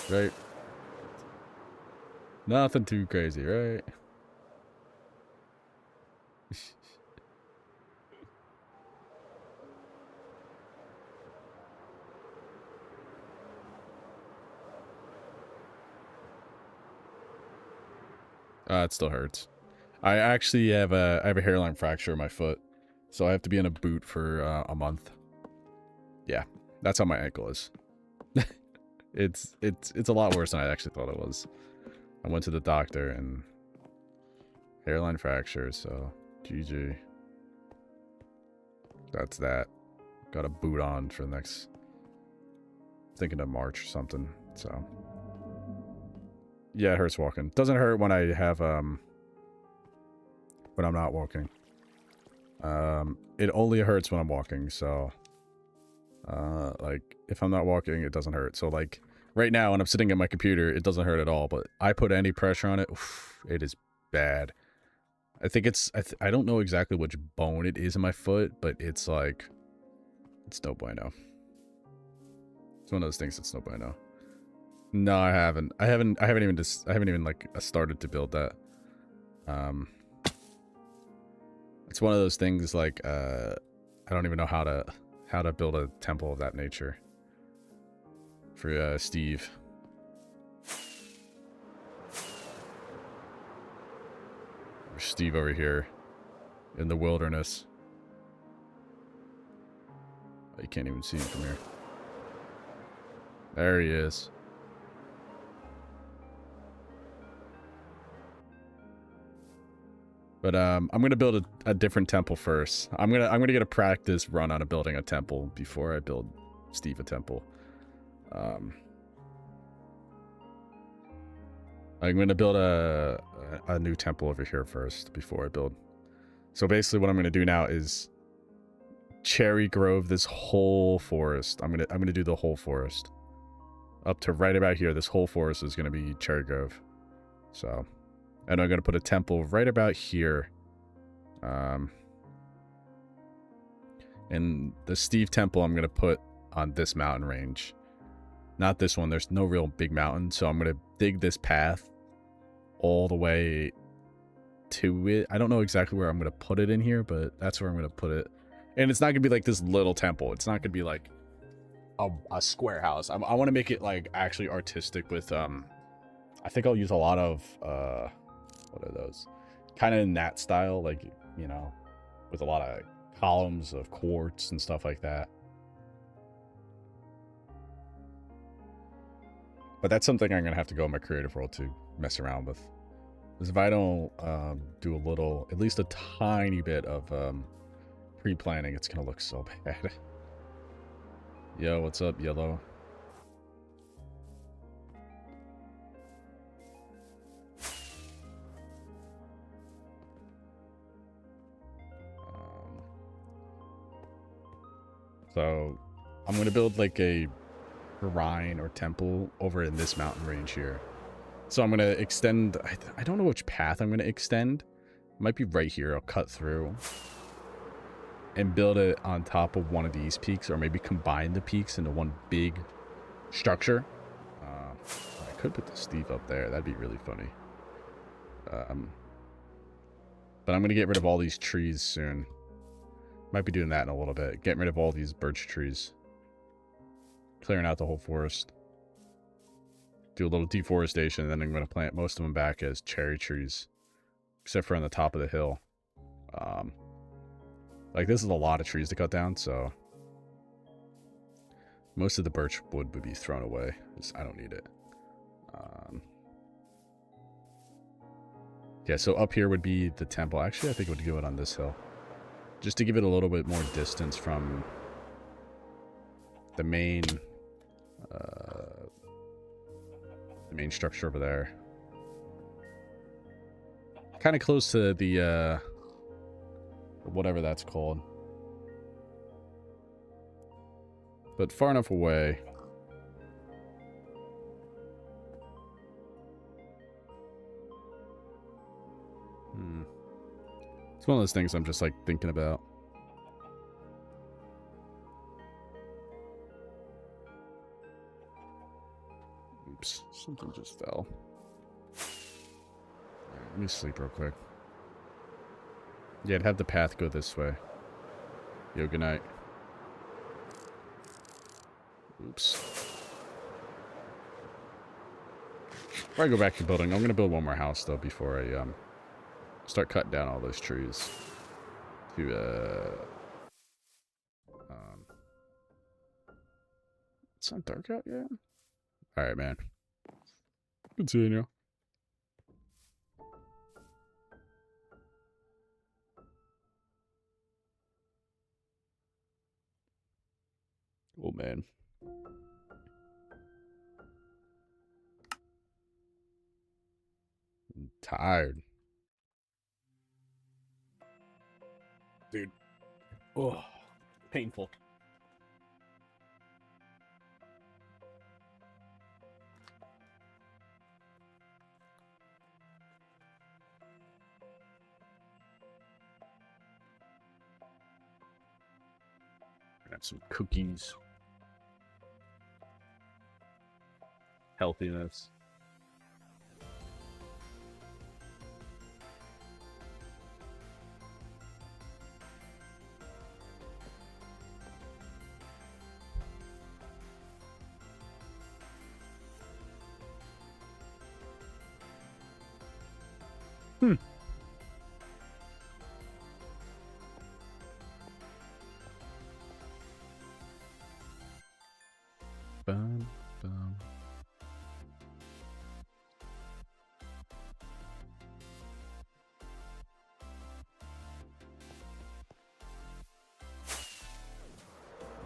Speaker 1: right? Nothing too crazy, right? It still hurts. I actually have I have a hairline fracture in my foot, so I have to be in a boot for a month. Yeah, that's how my ankle is. It's a lot worse than I actually thought it was. I went to the doctor and hairline fracture, so GG. That's that. Got a boot on for the next, thinking of March or something. So yeah, it hurts walking. Doesn't hurt when I have when I'm not walking. It only hurts when I'm walking, so like if I'm not walking, it doesn't hurt. So like right now when I'm sitting at my computer, it doesn't hurt at all, but I put any pressure on it, oof, it is bad. I think it's I don't know exactly which bone it is in my foot, but it's like it's no bueno. It's one of those things that's no bueno. No, I haven't even like started to build that. It's one of those things like I don't even know how to build a temple of that nature for Steve. Or Steve over here in the wilderness. Oh, you can't even see him from here. There he is. But I'm gonna build a different temple first. I'm gonna get a practice run on building a temple before I build Steve a temple. I'm gonna build a new temple over here first before I build. So basically, what I'm gonna do now is cherry grove this whole forest. I'm gonna do the whole forest up to right about here. This whole forest is gonna be cherry grove. So. And I'm going to put a temple right about here. And the Steve temple I'm going to put on this mountain range. Not this one. There's no real big mountain. So I'm going to dig this path all the way to it. I don't know exactly where I'm going to put it in here, but that's where I'm going to put it. And it's not going to be like this little temple. It's not going to be like a square house. I want to make it like actually artistic with... I think I'll use a lot of... what are those? Kind of in that style, like, you know, with a lot of columns of quartz and stuff like that. But that's something I'm going to have to go in my creative world to mess around with. Because if I don't do a little, at least a tiny bit of pre-planning, it's going to look so bad. Yo, what's up, Yellow? So I'm going to build like a shrine or temple over in this mountain range here. So I'm going to extend, I don't know which path I'm going to extend. It might be right here. I'll cut through and build it on top of one of these peaks, or maybe combine the peaks into one big structure. I could put the Steve up there. That'd be really funny. But I'm going to get rid of all these trees soon. Might be doing that in a little bit. Getting rid of all these birch trees. Clearing out the whole forest. Do a little deforestation, and then I'm going to plant most of them back as cherry trees. Except for on the top of the hill. Like, this is a lot of trees to cut down, so... most of the birch wood would be thrown away. I don't need it. Yeah, so up here would be the temple. Actually, I think it would go it on this hill. Just to give it a little bit more distance from the main structure over there. Kind of close to the whatever that's called. But far enough away. It's one of those things I'm just like thinking about. Oops, something just fell. Right, let me sleep real quick. Yeah, I'd have the path go this way. Yo, good night. Oops. Before I go back to building, I'm going to build one more house, though, before I start cutting down all those trees. It's not dark out yet? Alright, man. Good seeing you. Oh, man. I'm tired. Dude. Oh, painful. Got some cookies. Healthiness. Bum, bum.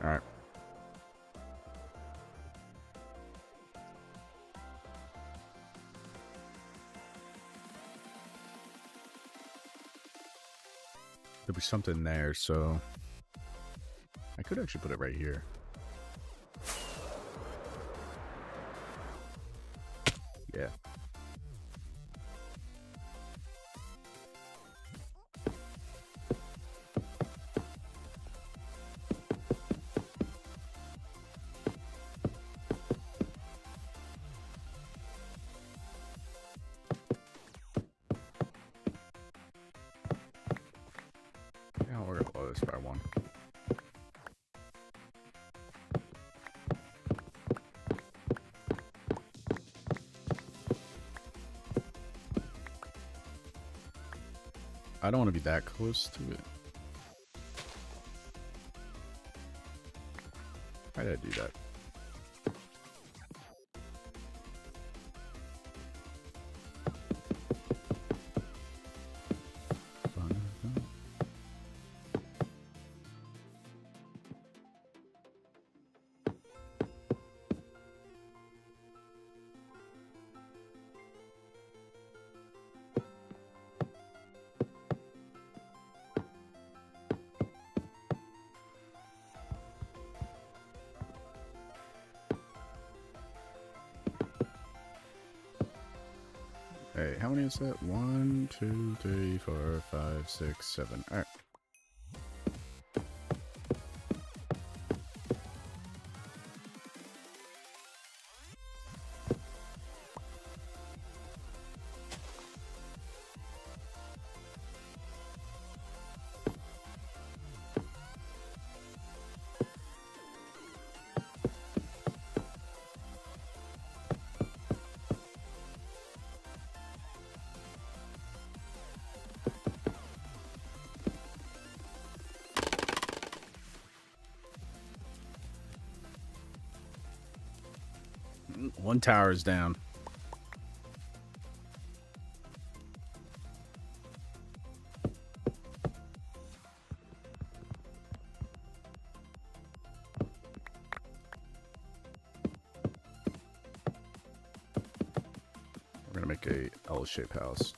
Speaker 1: All right. There'll be something there, so I could actually put it right here. Yeah. Yeah, we're gonna blow this by one. I don't want to be that close to it. Why did I do that? Hey, how many is that? 1, 2, 3, 4, 5, 6, 7. All right. One tower is down. We're gonna make a L-shaped house.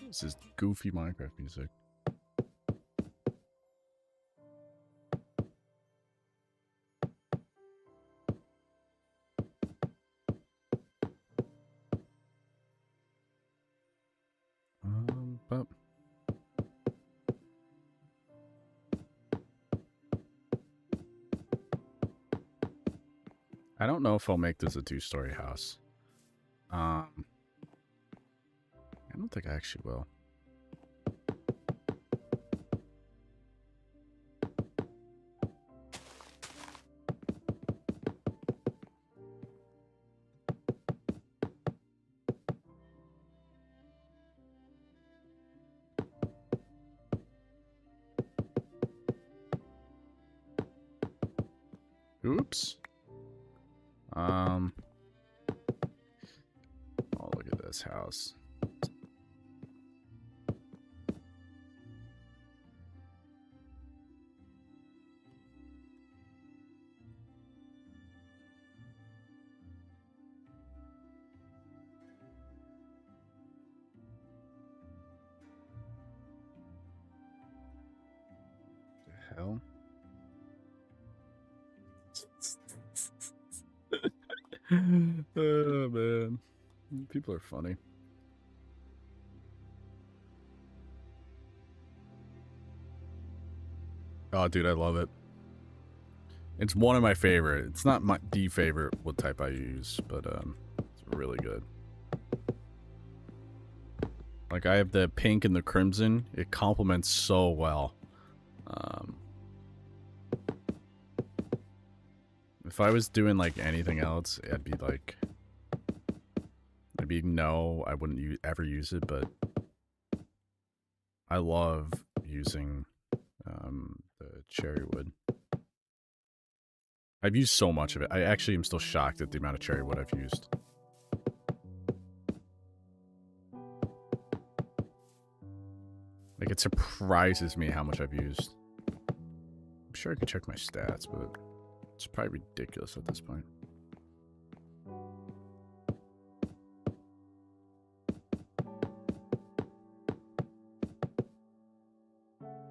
Speaker 1: This is goofy Minecraft music. But I don't know if I'll make this a 2-story house. I don't think I actually will. Oops. Oh, look at this house. The hell? Oh, man. People are funny. Oh, dude, I love it. It's one of my favorite. It's not the favorite what type I use, but it's really good. Like, I have the pink and the crimson. It complements so well. If I was doing, like, anything else, I'd be like... no, I wouldn't ever use it, but... I love using the cherry wood. I've used so much of it. I actually am still shocked at the amount of cherry wood I've used. Like, it surprises me how much I've used. I'm sure I could check my stats, but it's probably ridiculous at this point.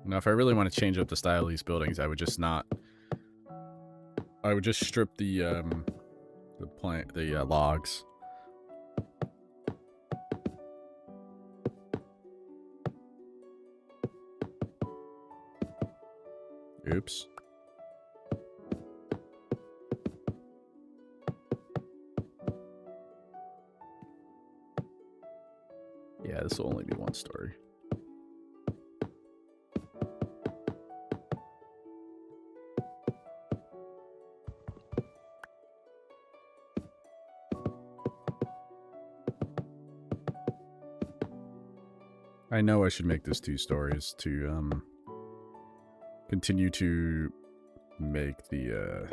Speaker 1: Now, if I really want to change up the style of these buildings, I would just not... I would just strip the logs. Oops. Yeah, this will only be 1 story. I know I should make this 2 stories to continue to make the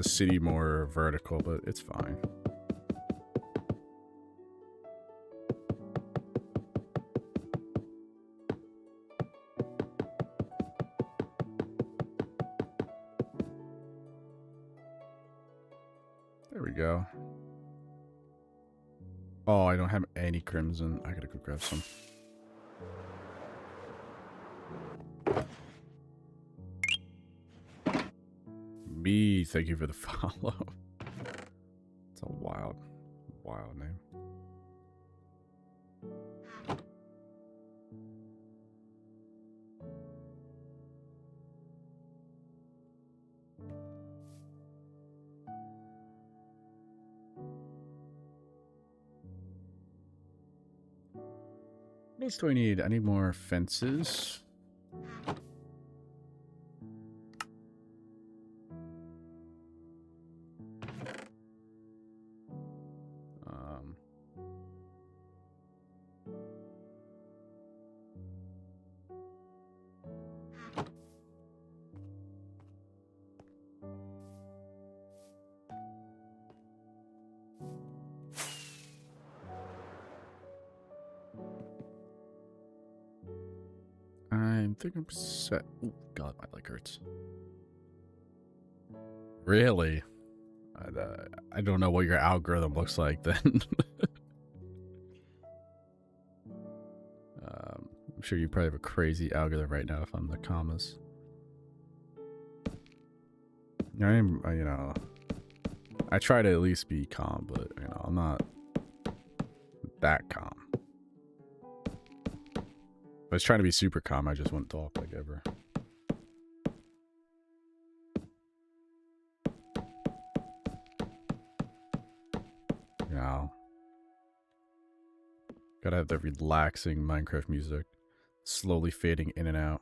Speaker 1: city more vertical, but it's fine. There we go. Oh, I don't have any crimson. I gotta go grab some. Me, thank you for the follow. It's a wild name. What else do I need? I need more fences. I think I'm set. Oh God, my leg hurts. Really? I don't know what your algorithm looks like then. I'm sure you probably have a crazy algorithm right now if I'm the commas. You know, I try to at least be calm, but you know, I'm not that calm. If I was trying to be super calm, I just wouldn't talk like ever. You know, gotta have the relaxing Minecraft music, slowly fading in and out.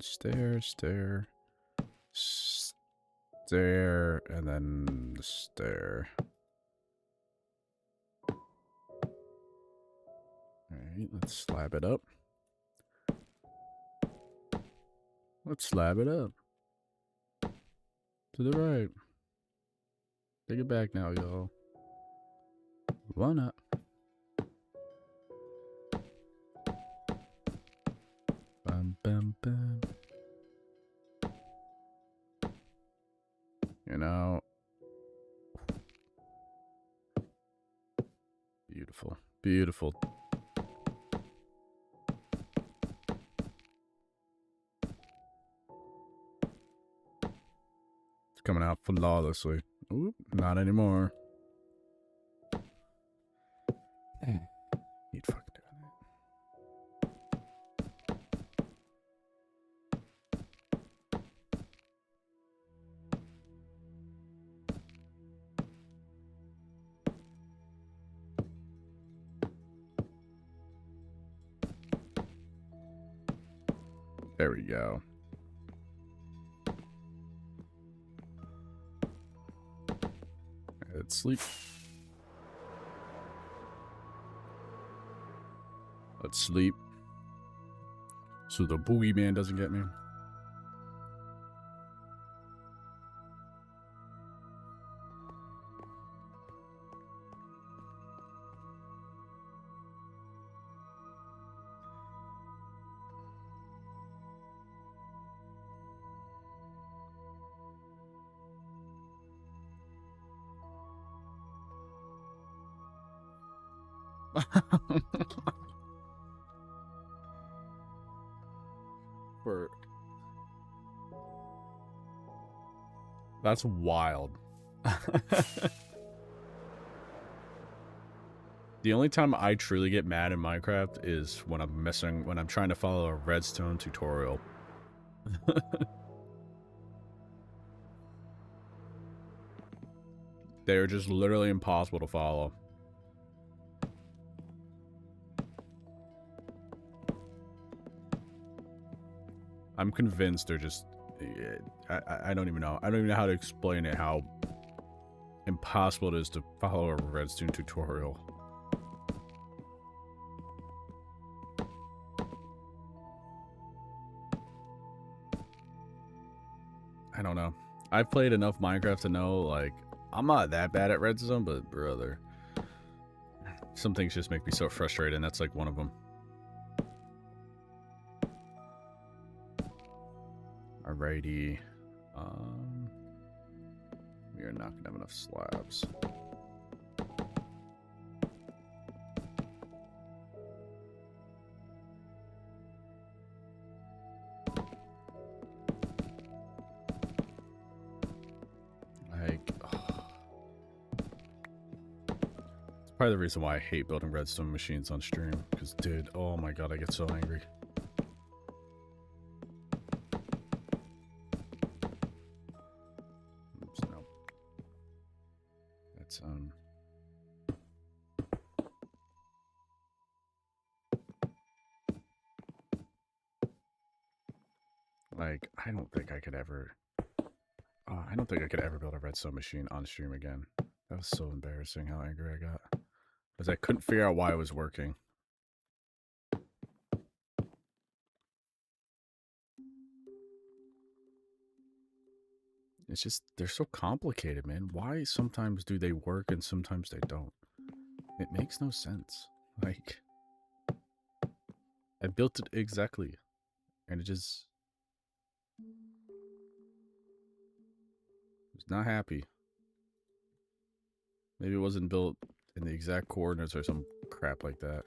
Speaker 1: Stair, and then stair. Alright, let's slab it up. Let's slab it up. To the right. Take it back now, y'all. Why not? Bum, bum, bum. You know. Beautiful. Beautiful. It's coming out flawlessly. Oop, not anymore. Need fucking doing that. There we go. Let's sleep. Let's sleep. So the boogeyman doesn't get me. That's wild. The only time I truly get mad in Minecraft is when I'm trying to follow a redstone tutorial. They're just literally impossible to follow. I'm convinced they're just... I don't even know. I don't even know how to explain it, how impossible it is to follow a redstone tutorial. I don't know. I've played enough Minecraft to know, like, I'm not that bad at redstone, but brother, some things just make me so frustrated, and that's like one of them. Alrighty. We are not gonna have enough slabs. Like, it's probably the reason why I hate building redstone machines on stream. Because, dude, oh my god, I get so angry. Oops, no. That's, like, I don't think I could ever... I don't think I could ever build a redstone machine on stream again. That was so embarrassing how angry I got. Because I couldn't figure out why it was working. It's just, they're so complicated, man. Why sometimes do they work and sometimes they don't? It makes no sense. Like, I built it exactly. And it just... was not happy. Maybe it wasn't built in the exact coordinates or some crap like that.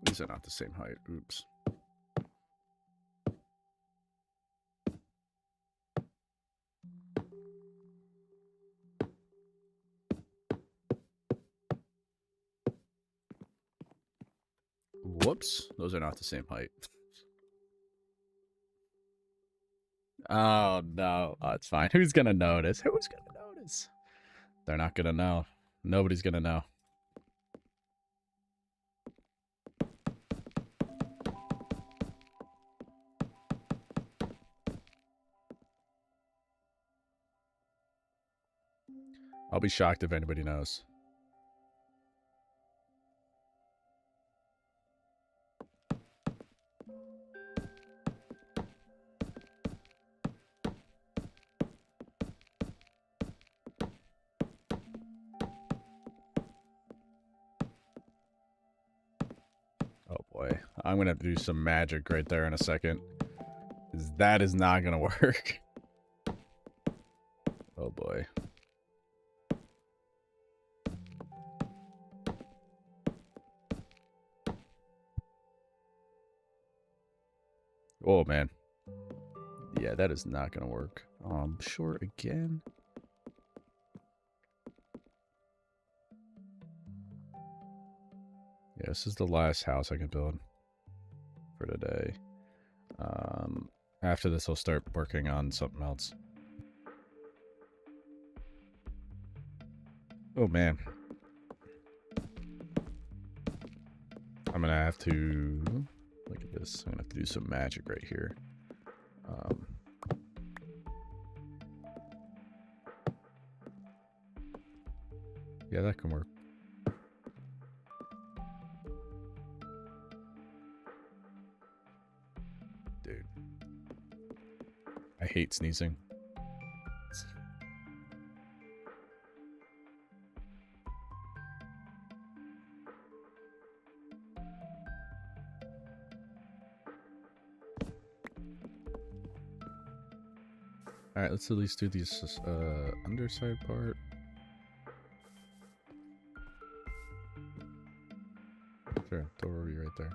Speaker 1: These are not the same height. Oops. Whoops. Those are not the same height. Oh, no. Oh, it's fine. Who's gonna notice? Who's gonna notice? They're not gonna know. Nobody's gonna know. I'll be shocked if anybody knows. Oh boy. I'm gonna have to do some magic right there in a second. That is not gonna work. Oh boy. Oh man. Yeah, that is not gonna work. Sure again. Yeah, this is the last house I can build for today. After this, I'll start working on something else. Oh man. I'm gonna have to look at this. I'm gonna have to do some magic right here. Yeah, that can work. Dude. I hate sneezing. Alright, let's at least do this underside part. Sure, throw a Ruby right there.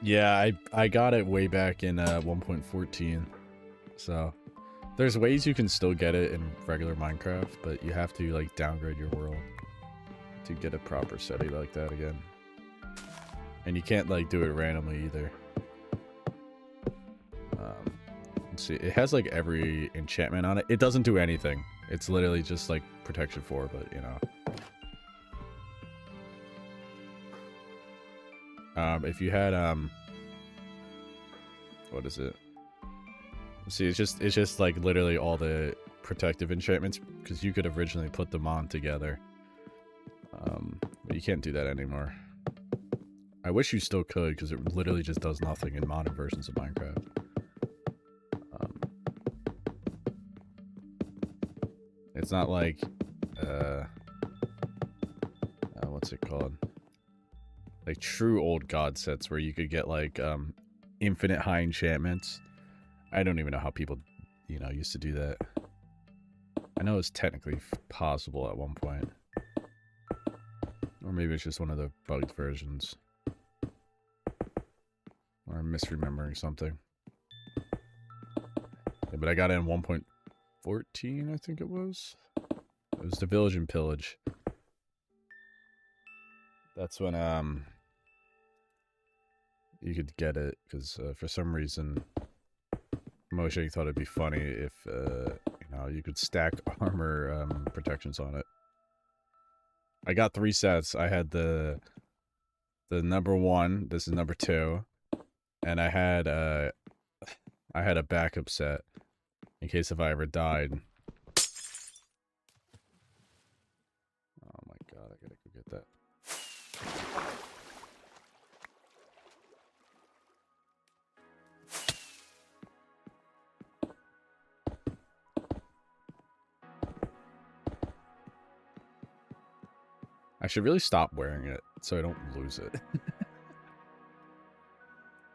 Speaker 1: Yeah, I got it way back in 1.14. So there's ways you can still get it in regular Minecraft, but you have to like downgrade your world to get a proper setting like that again. And you can't like do it randomly either. Let's see, it has like every enchantment on it. It doesn't do anything. It's literally just like protection 4, but you know. If you had what is it? See, it's just like literally all the protective enchantments because you could originally put them on together. But you can't do that anymore. I wish you still could because it literally just does nothing in modern versions of Minecraft. It's not like what's it called? Like true old god sets where you could get like infinite high enchantments. I don't even know how people, you know, used to do that. I know it's technically possible at one point. Or maybe it's just one of the bugged versions. Or I'm misremembering something. Yeah, but I got it in 1.14, I think it was. It was the Village and Pillage. That's when you could get it, because for some reason Moshe thought it'd be funny if you know, you could stack armor protections on it. I got 3 sets. I had the number 1, this is number 2, and I had a backup set in case if I ever died. Oh my god, I gotta go get that. I should really stop wearing it so I don't lose it.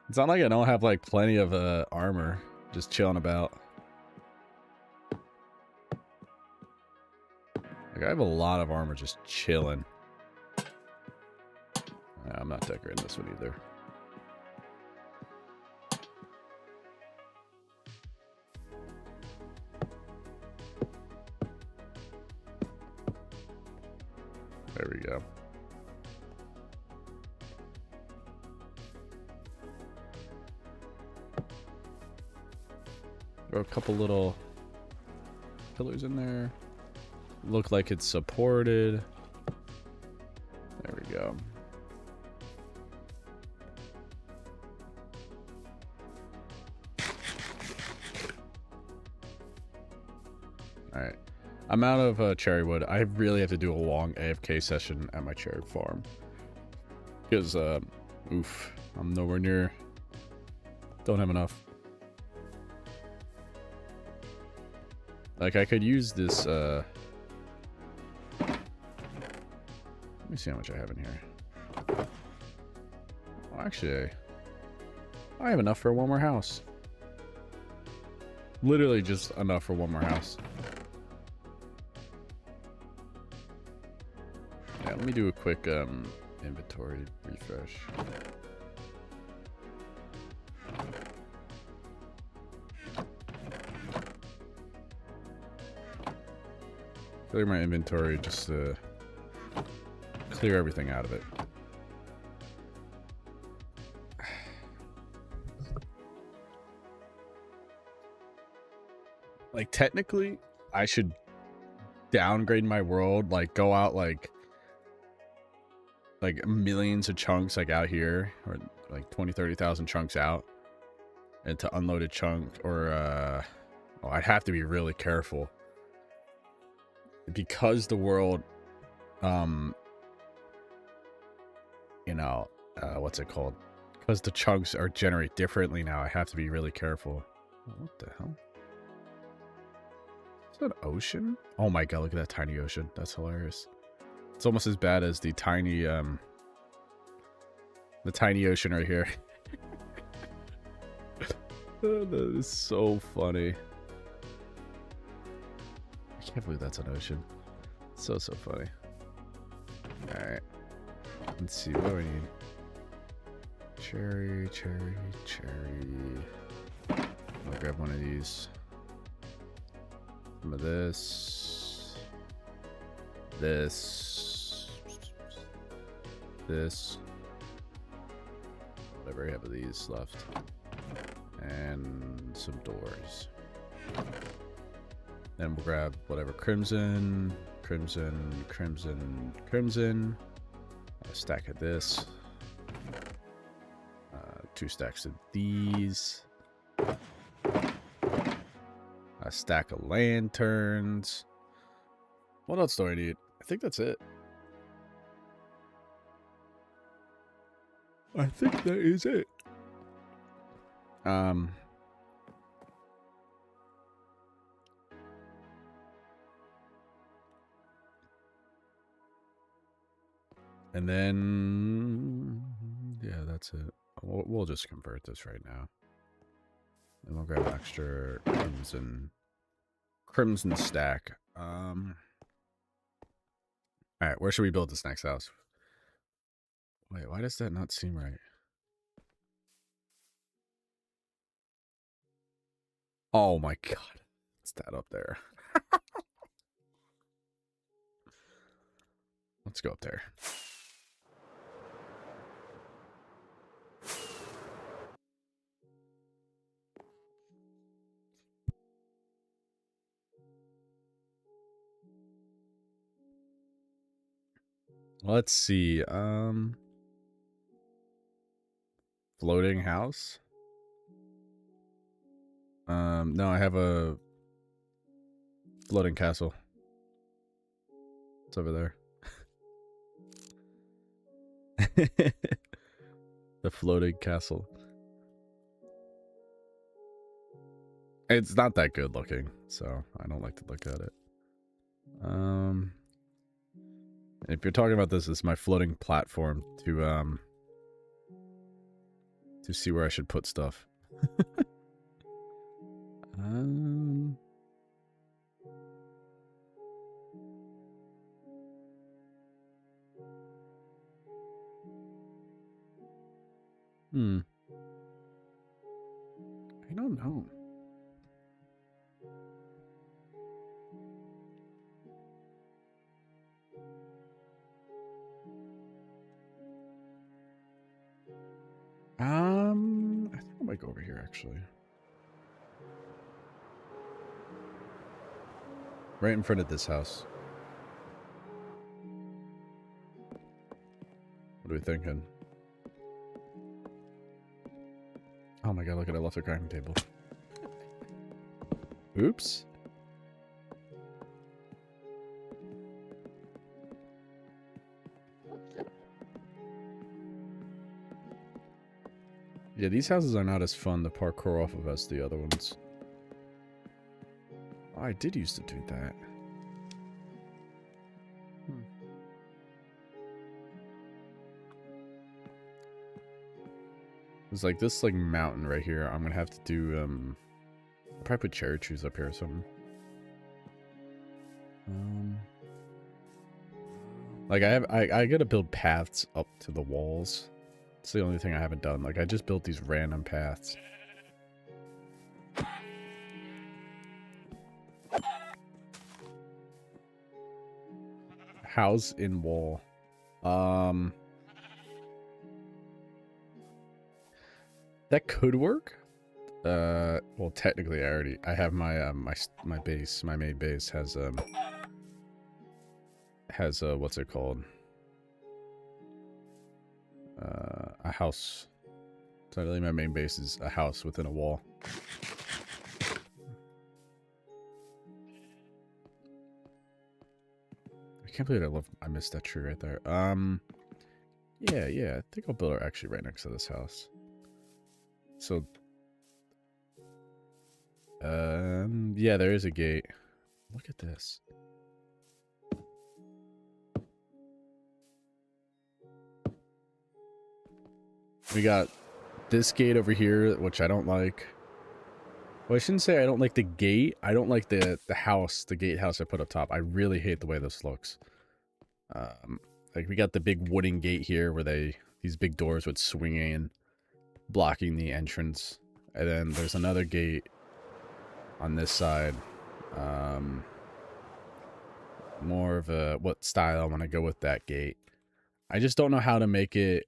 Speaker 1: It's not like I don't have like plenty of armor just chilling about. Like I have a lot of armor just chilling. I'm not decorating this one either. There we go. Throw a couple little pillars in there. Look like it's supported. There we go. Alright. I'm out of cherry wood. I really have to do a long AFK session at my cherry farm. Because, oof, I'm nowhere near. Don't have enough. Like, I could use this, let me see how much I have in here. Well, actually, I have enough for one more house. Literally just enough for one more house. Yeah, let me do a quick inventory refresh. Clear my inventory just to clear everything out of it. Like technically, I should downgrade my world, like go out like millions of chunks like out here, or like 20,000-30,000 chunks out, and to unload a chunk, or oh, I'd have to be really careful because the world, you know, what's it called? Because the chunks are generated differently now. I have to be really careful. What the hell? Is that an ocean? Oh my god! Look at that tiny ocean. That's hilarious. It's almost as bad as the tiny ocean right here. Oh, that is so funny. I can't believe that's an ocean. So funny. Alright. Let's see, what do we need? Cherry. I'll grab one of these. Some of this. This. Whatever I have of these left. And some doors. Then we'll grab whatever crimson. A stack of this. 2 stacks of these. A stack of lanterns. What else do I need? I think that's it. I think that is it. And then, yeah, that's it. We'll just convert this right now. And we'll grab an extra crimson stack. All right, where should we build this next house? Wait, why does that not seem right? Oh my god. What's that up there? Let's go up there. Let's see. Floating house? No, I have a floating castle. It's over there. The floating castle. It's not that good looking, so I don't like to look at it. If you're talking about this, it's my floating platform to see where I should put stuff. I don't know. I think I might go over here actually. Right in front of this house. What are we thinking? Oh my god, look at I left the crafting table. Oops. Yeah, these houses are not as fun to parkour off of as the other ones. Oh, I did used to do that. It's like this like mountain right here. I'm gonna have to do I'll probably put cherry trees up here or something. Like I gotta build paths up to the walls. It's the only thing I haven't done. Like I just built these random paths. House in wall. That could work. Well, technically, I have my my base, my main base has what's it called? A house. Technically, my main base is a house within a wall. I can't believe I missed that tree right there. Yeah, I think I'll build it actually right next to this house. So, yeah, there is a gate. Look at this. We got this gate over here, which I don't like. Well, I shouldn't say I don't like the gate. I don't like the house, the gatehouse I put up top. I really hate the way this looks. Like, we got the big wooden gate here where these big doors would swing in, blocking the entrance. And then there's another gate on this side. More of a, what style I want to go with that gate. I just don't know how to make it,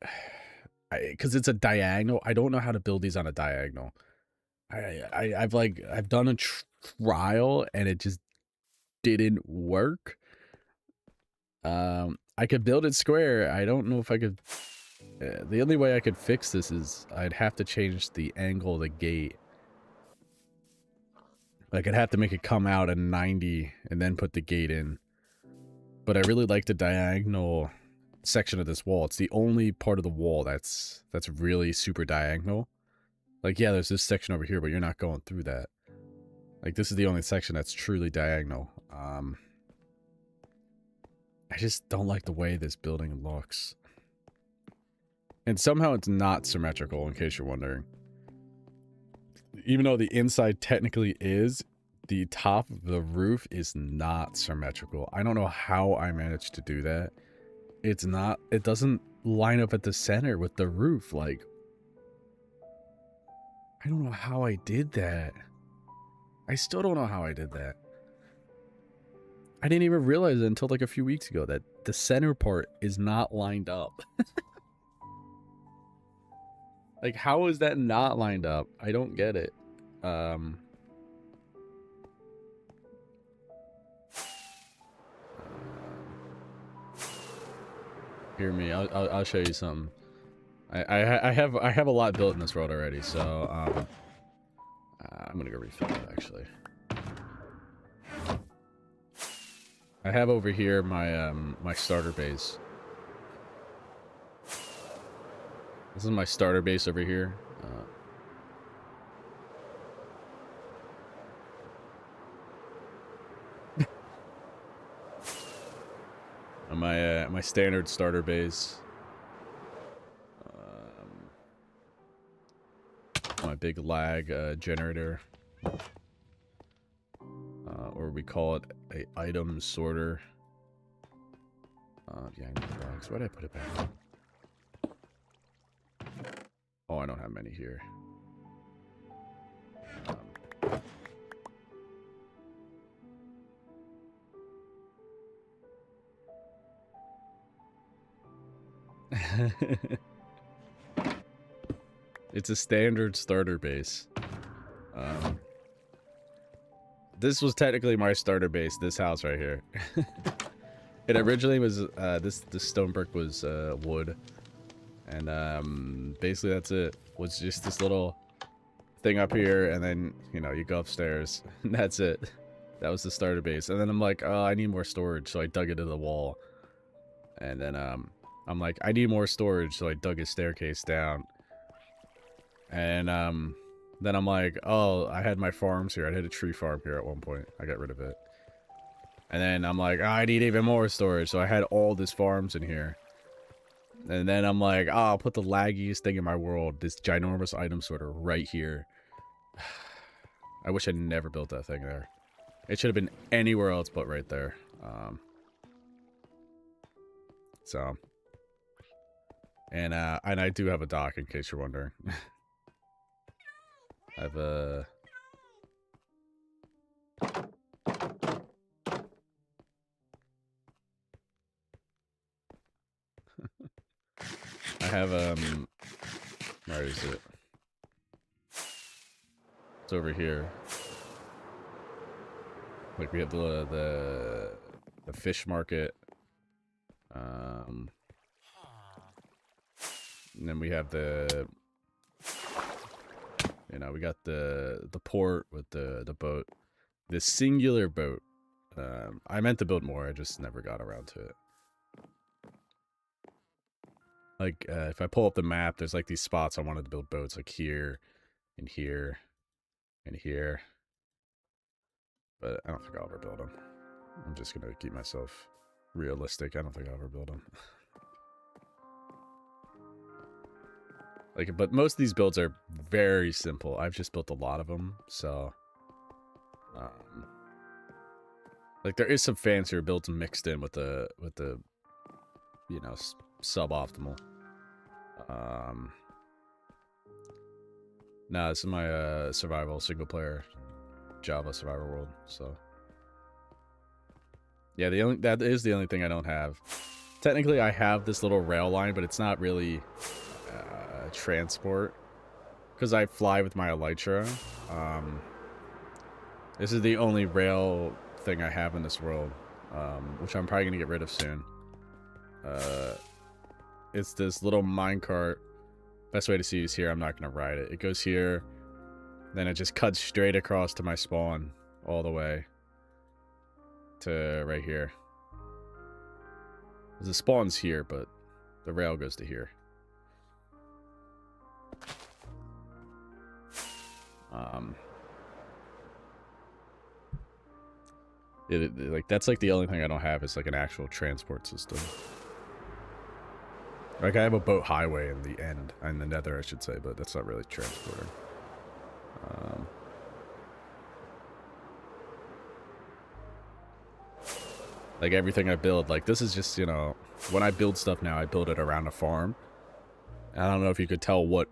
Speaker 1: because it's a diagonal. I don't know how to build these on a diagonal. I've done a trial and it just didn't work. I could build it square. I don't know if I could. The only way I could fix this is I'd have to change the angle of the gate. Like, I'd have to make it come out at 90 and then put the gate in. But I really like the diagonal section of this wall. It's the only part of the wall that's really super diagonal. Like, yeah, there's this section over here, but you're not going through that. Like, this is the only section that's truly diagonal. I just don't like the way this building looks. And somehow it's not symmetrical, in case you're wondering. Even though the inside technically is, the top of the roof is not symmetrical. I don't know how I managed to do that. It's not, it doesn't line up at the center with the roof. Like, I don't know how I did that. I still don't know how I did that. I didn't even realize it until like a few weeks ago that the center part is not lined up. Like, how is that not lined up? I don't get it. Hear me. I'll show you something. I have a lot built in this world already, so I'm gonna go refill it actually. I have over here my my starter base. This is my starter base over here. My standard starter base. My big lag generator, or we call it a item sorter. Yeah, I need flags. Why did I put it back? Oh, I don't have many here. It's a standard starter base. This was technically my starter base, this house right here. It originally was, this stone brick was wood. And basically that's it. Was just this little thing up here, and then, you know, you go upstairs. And that's it. That was the starter base. And then I'm like, oh, I need more storage, so I dug it into the wall. And then I'm like, I need more storage, so I dug a staircase down. And then I'm like, oh, I had my farms here. I had a tree farm here at one point. I got rid of it. And then I'm like, oh, I need even more storage, so I had all this farms in here. And then I'm like, oh, I'll put the laggiest thing in my world, this ginormous item sorter right here. I wish I never built that thing there. It should have been anywhere else but right there. And I do have a dock, in case you're wondering. I have a... I have, where is it? It's over here. Like, we have the fish market. And then we have the, you know, we got the port with the boat. The singular boat. I meant to build more, I just never got around to it. Like, if I pull up the map, there's like these spots I wanted to build boats, like here, and here, and here. But I don't think I'll ever build them. I'm just gonna keep myself realistic. I don't think I'll ever build them. Like, but most of these builds are very simple. I've just built a lot of them, so... like, there is some fancier builds mixed in with the you know, suboptimal. Nah, this is my survival single player Java survival world. So yeah, that is the only thing I don't have. Technically, I have this little rail line, but it's not really transport because I fly with my Elytra. This is the only rail thing I have in this world, which I'm probably gonna get rid of soon. It's this little minecart. Best way to see is here. I'm not gonna ride it. It goes here, then it just cuts straight across to my spawn all the way to right here. The spawn's here, but the rail goes to here. Like that's like the only thing I don't have is like an actual transport system. Like I have a boat highway in the end, in the nether I should say, but that's not really transporting. Like everything I build, like this is just, you know, when I build stuff now, I build it around a farm. I don't know if you could tell what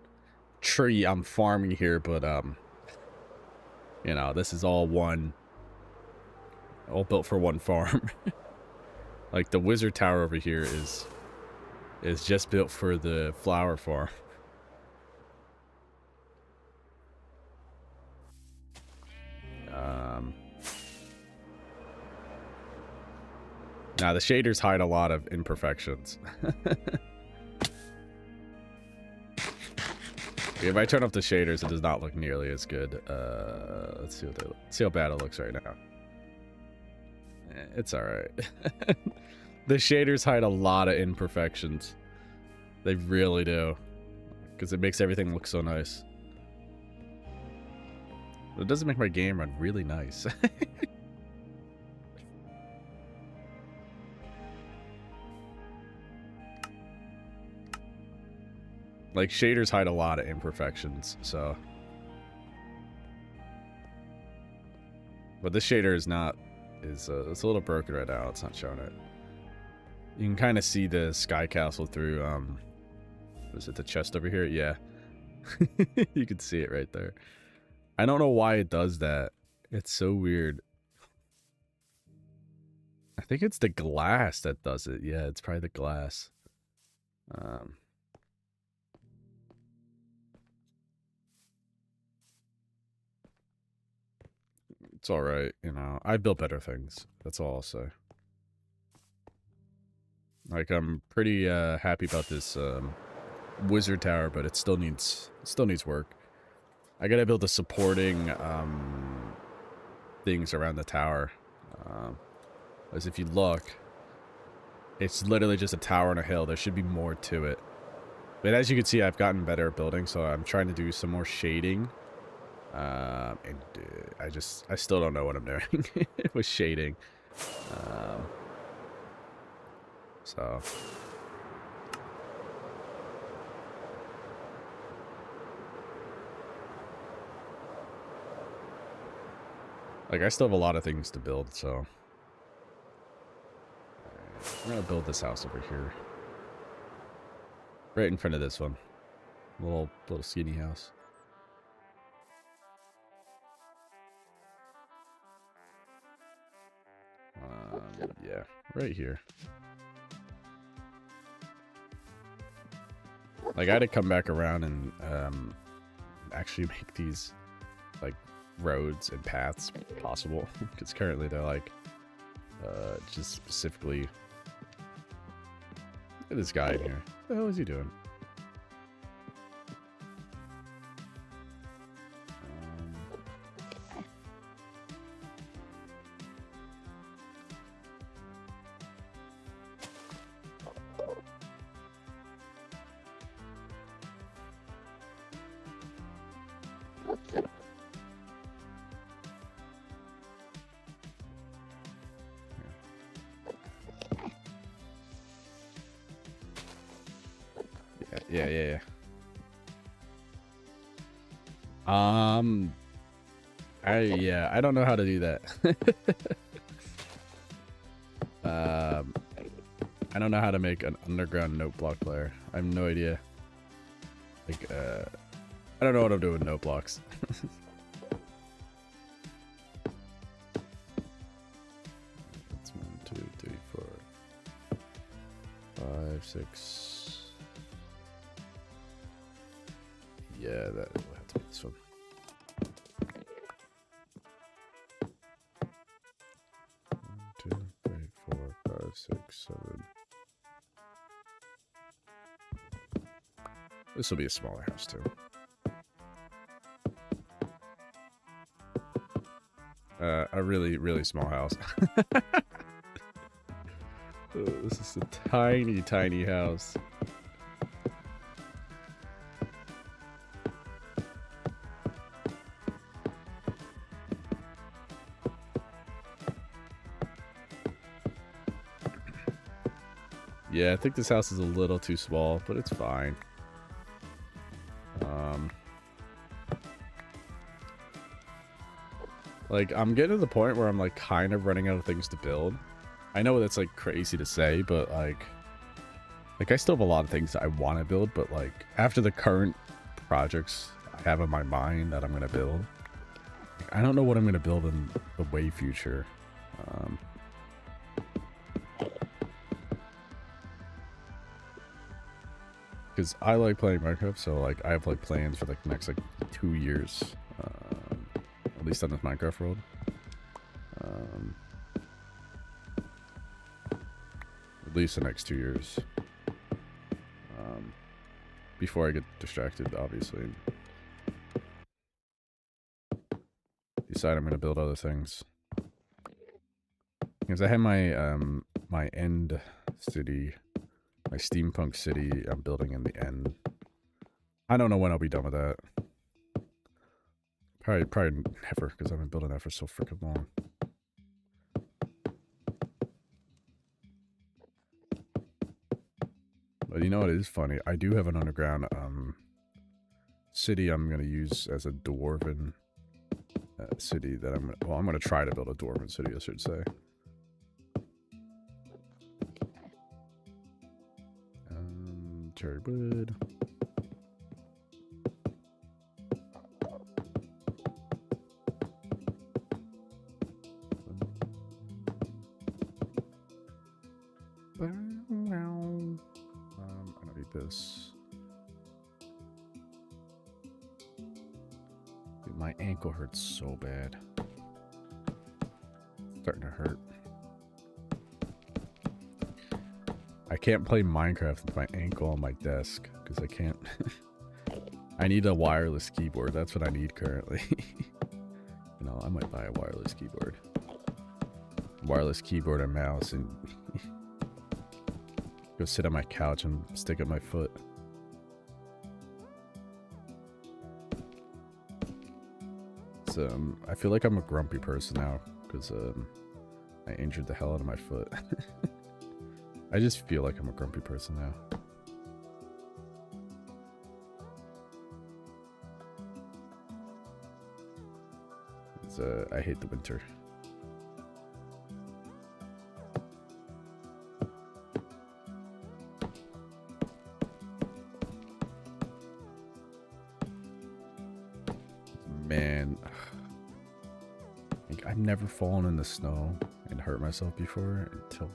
Speaker 1: tree I'm farming here, but you know, this is all built for one farm. Like the wizard tower over here is just built for the flower farm. Now the shaders hide a lot of imperfections. If I turn off the shaders, it does not look nearly as good. Let's see how bad it looks right now. It's all right. The shaders hide a lot of imperfections. They really do, because it makes everything look so nice. It doesn't make my game run really nice. Like shaders hide a lot of imperfections, so. But this shader is not, it's a little broken right now. It's not showing it. You can kind of see the sky castle through, is it the chest over here? Yeah. You can see it right there. I don't know why it does that. It's so weird. I think it's the glass that does it. Yeah, it's probably the glass. It's all right, you know. I built better things. That's all I'll say. Like I'm pretty happy about this wizard tower, but it still needs work. I gotta build the supporting things around the tower. As if you look, it's literally just a tower on a hill. There should be more to it. But as you can see, I've gotten better at building, so I'm trying to do some more shading. And I still don't know what I'm doing with shading. So. Like, I still have a lot of things to build, so. I'm gonna build this house over here. Right in front of this one. Little skinny house. Yeah, right here. Like, I had to come back around and actually make these, like, roads and paths possible. Because currently they're, like, just specifically... Look at this guy in here. What the hell is he doing? Yeah. I don't know how to do that. I don't know how to make an underground note block player. I have no idea. Like, I don't know what I'm doing with note blocks. That's 1, 2, 3, 4, 5, 6. Yeah, that will have to be this one. Two, 3, 4, 5, 6, 7. This will be a smaller house too. A really, really small house. This is a tiny, tiny house. Yeah, I think this house is a little too small, but it's fine. Like, I'm getting to the point where I'm, like, kind of running out of things to build. I know that's, like, crazy to say, but, like, I still have a lot of things that I want to build, but, like, after the current projects I have in my mind that I'm going to build, I don't know what I'm going to build in the way future. Because I like playing Minecraft, so, like, I have, like, plans for, like, the next, like, 2 years. At least on this Minecraft world. At least the next 2 years. Before I get distracted, obviously. Decide I'm going to build other things. Because I have my, my end city, my steampunk city I'm building in the end. I don't know when I'll be done with that. Probably never, because I've been building that for so freaking long. But you know what is funny? I do have an underground city I'm going to use as a dwarven city that I'm going to try to build a dwarven city, I should say. Cherry wood. I don't need this. Dude, my ankle hurts so bad. It's starting to hurt. I can't play Minecraft with my ankle on my desk because I can't. I need a wireless keyboard. That's what I need currently. You know, I might buy a wireless keyboard. Wireless keyboard and mouse, and go sit on my couch and stick up my foot. So, I feel like I'm a grumpy person now because I injured the hell out of my foot. I just feel like I'm a grumpy person now. I hate the winter. Man, I've never fallen in the snow and hurt myself before until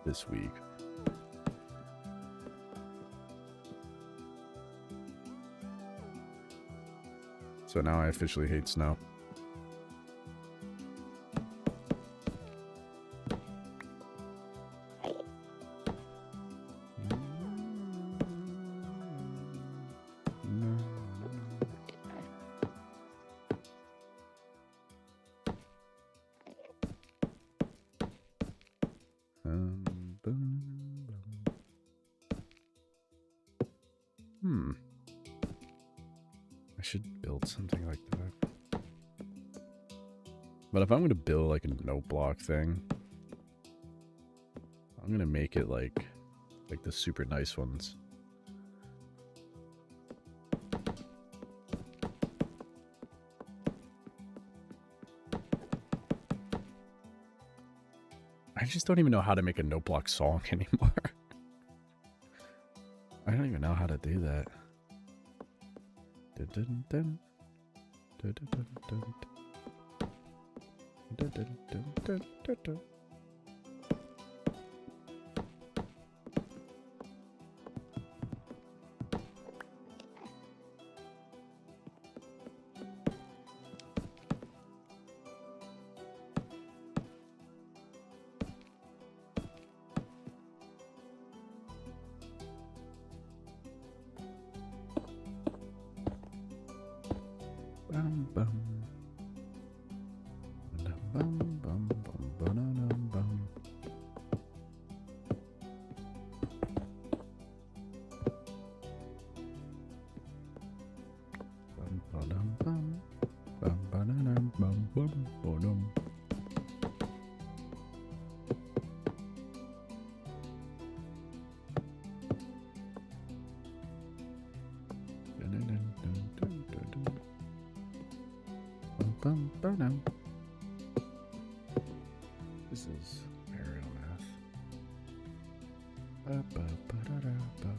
Speaker 1: this week. So now I officially hate snow. I should build something like that. But if I'm going to build like a note block thing, I'm going to make it like the super nice ones. I just don't even know how to make a note block song anymore. I don't even know how to do that. Bum, bum. Bum, bum, bum, ba-da-dum, bum. Bum, ba-dum, bum. Bum, ba-da-dum, bum, bum, ba-dum. Dun-dun-dun-dun-dun-dun-dun. Bum, bum, ba-dum. This is aerial math. Ba-ba-ba-da-da-ba.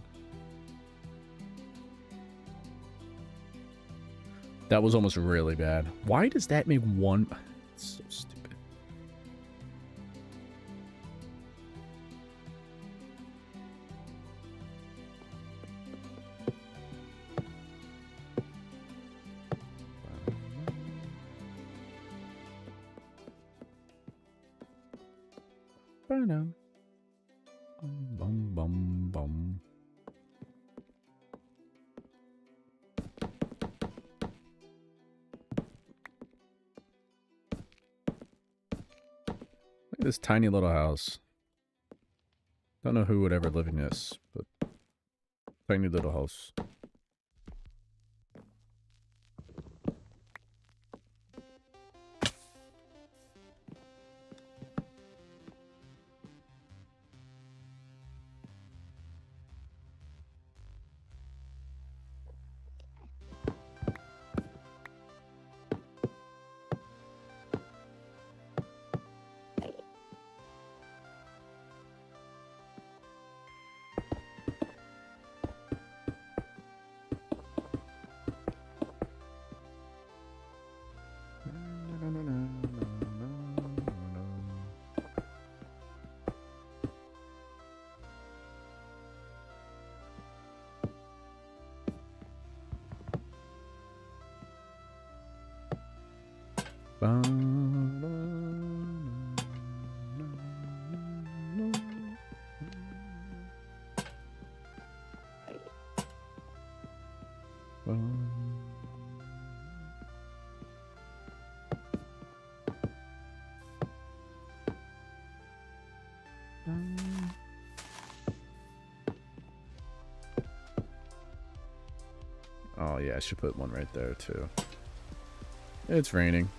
Speaker 1: That was almost really bad. Why does that make one? It's so stupid. Bum, bum, bum, bum. Look at this tiny little house. Don't know who would ever live in this, but tiny little house. Oh yeah, I should put one right there too. It's raining.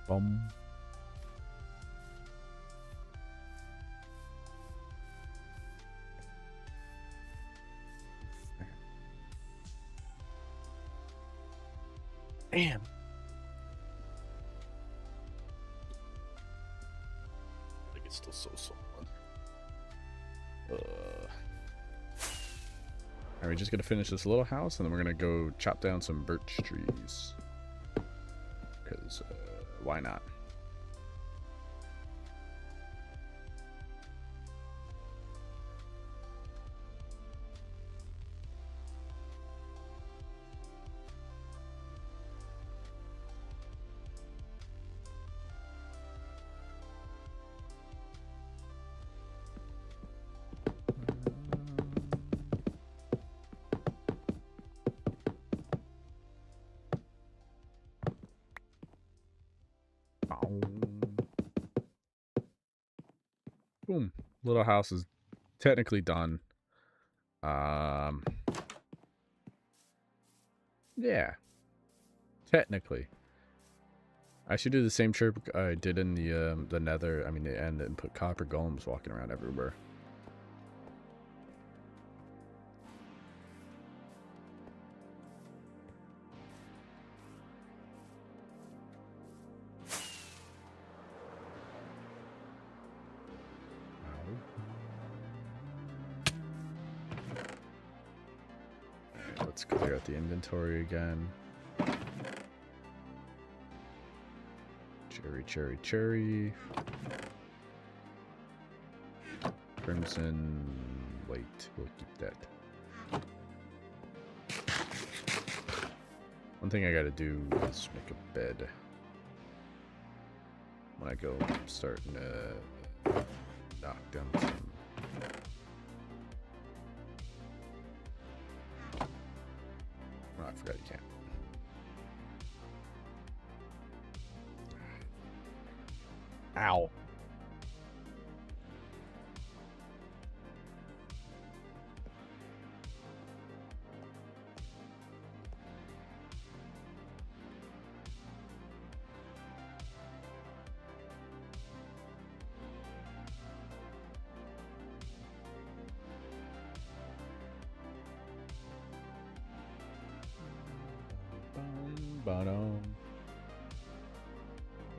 Speaker 1: Bum. Damn. I think it's still so solid. And we're just gonna finish this little house, and then we're gonna go chop down some birch trees. Because why not? Boom. Little house is technically done. Yeah. Technically. I should do the same trick I did in the nether, I mean the end, and put copper golems walking around everywhere. Let's clear out the inventory again. Cherry, cherry. Crimson white. We'll keep that. One thing I gotta do is make a bed. When I go starting to knock down some. Oh, I forgot you can't. Ow.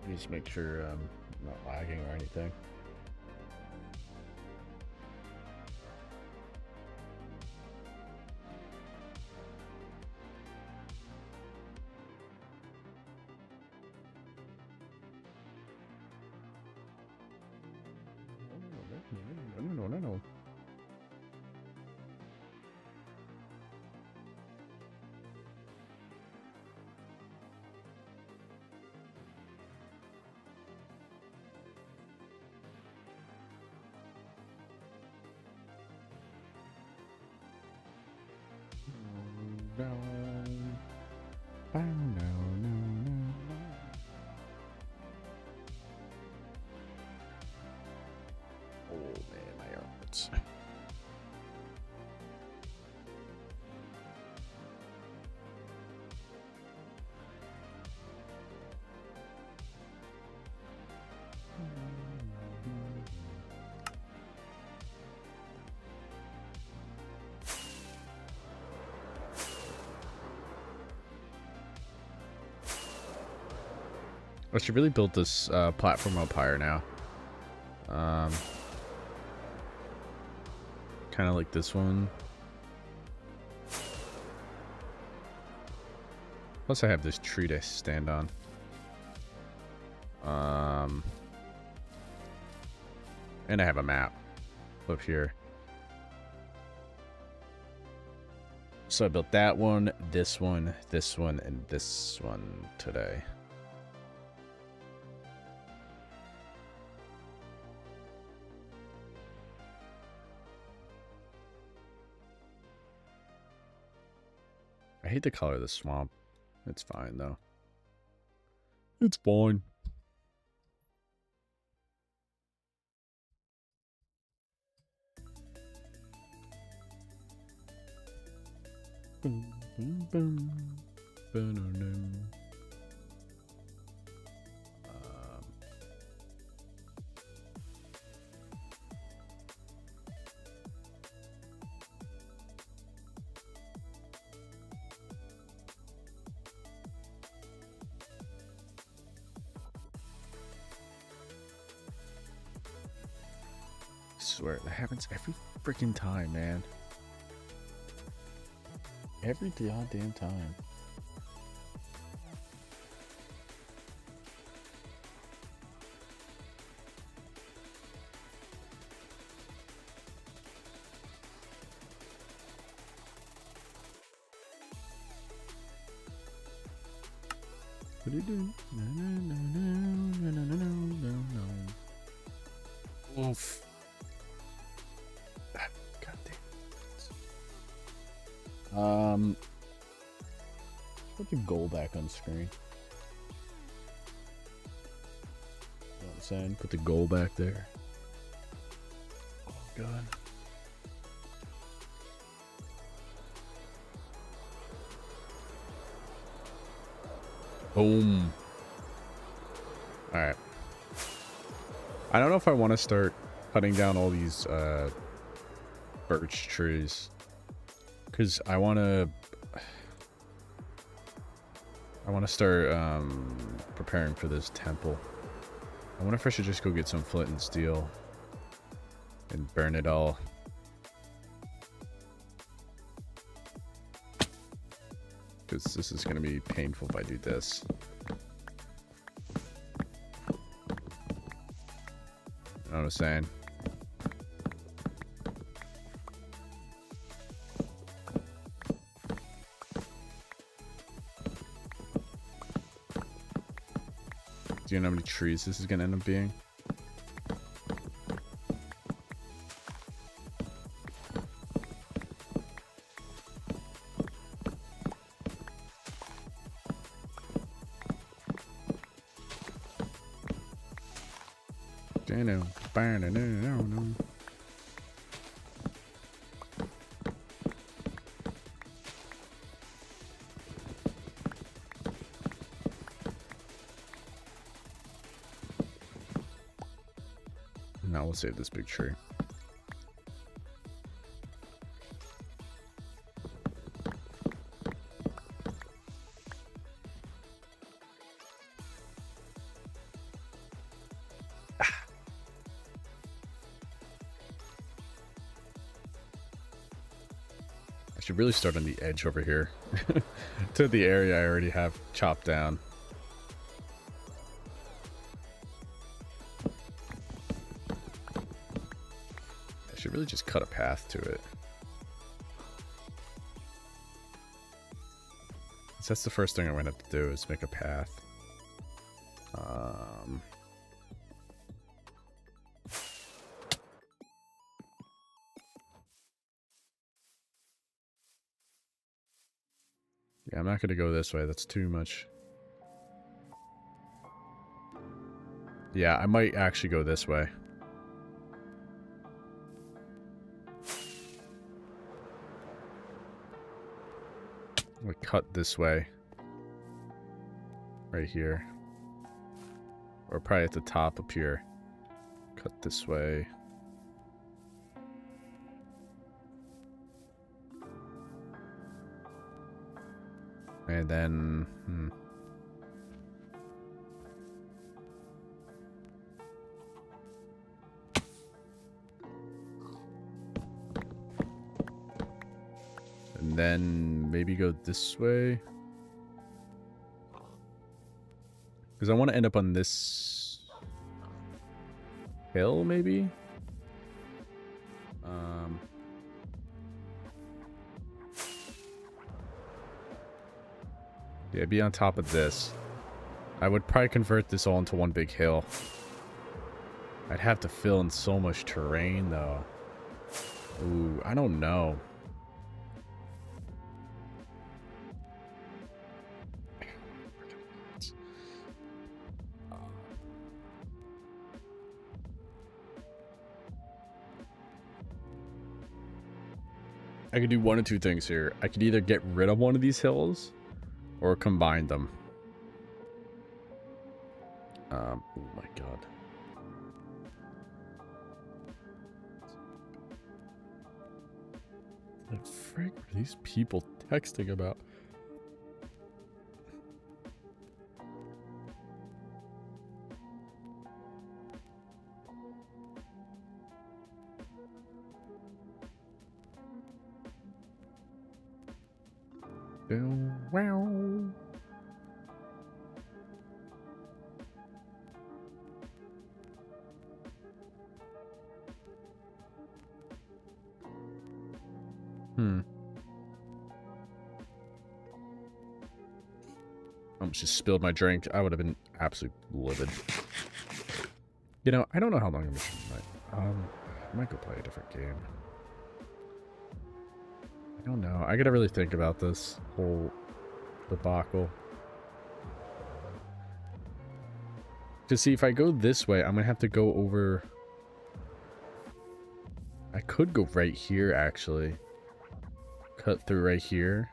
Speaker 1: Just make sure I'm not lagging or anything. No. Oh man, my arm hurts. I should really build this platform up higher now. Kind of like this one. Plus I have this tree to stand on. And I have a map up here. So I built that one, this one, and this one today. I hate the color of the swamp. It's fine, though. It's fine. Boom, boom, boom. Ba-da-dum. I swear, that happens every freaking time, man. every goddamn time. What are you doing? No. Oof. God damn. Put the goal back on screen. You know what I'm saying? Put the goal back there. Oh god. Boom. Alright. I don't know if I want to start cutting down all these birch trees. Because I want to start preparing for this temple. I wonder if I should just go get some flint and steel and burn it all. Because this is going to be painful if I do this. You know what I'm saying? Do you know how many trees this is going to end up being? Now we'll save this big tree. I should really start on the edge over here to the area I already have chopped down. I should really just cut a path to it. So that's the first thing I'm going to have to do is make a path. Yeah, I'm not going to go this way. That's too much. Yeah, I might actually go this way. We'll cut this way. Right here. Or probably at the top up here. Cut this way. And then... And then maybe go this way. Because I want to end up on this hill, maybe? Yeah, be on top of this. I would probably convert this all into one big hill. I'd have to fill in so much terrain, though. Ooh, I don't know. I could do one of two things here. I could either get rid of one of these hills or combine them. Oh my god. What the frick are these people texting about? Wow. I almost just spilled my drink. I would have been absolutely livid. You know, I don't know how long I'm going to I might go play a different game. I don't know. I gotta really think about this whole debacle. To see if I go this way, I'm gonna have to go over. I could go right here, actually. Cut through right here.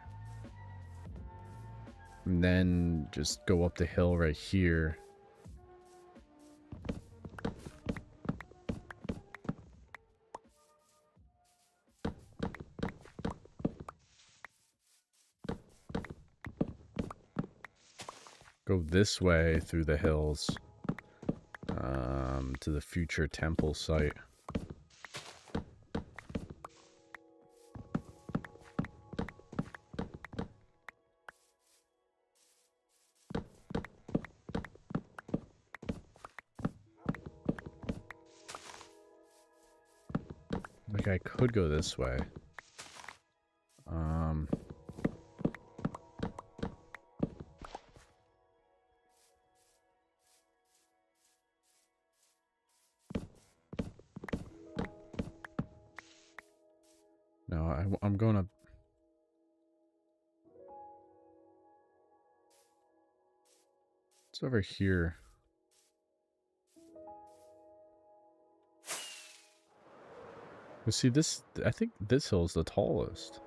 Speaker 1: And then just go up the hill right here. Go this way through the hills. To the future temple site. Like, I could go this way. No, I'm going to... It's over here. You see, this... I think this hill's the tallest.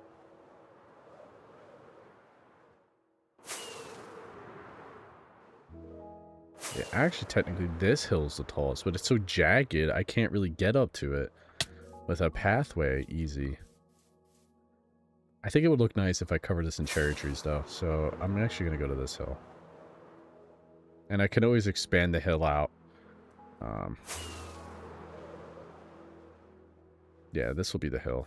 Speaker 1: Yeah, actually, technically, this hill's the tallest, but it's so jagged, I can't really get up to it with a pathway easy. I think it would look nice if I covered this in cherry trees, though, so I'm actually going to go to this hill. And I can always expand the hill out. Yeah, this will be the hill.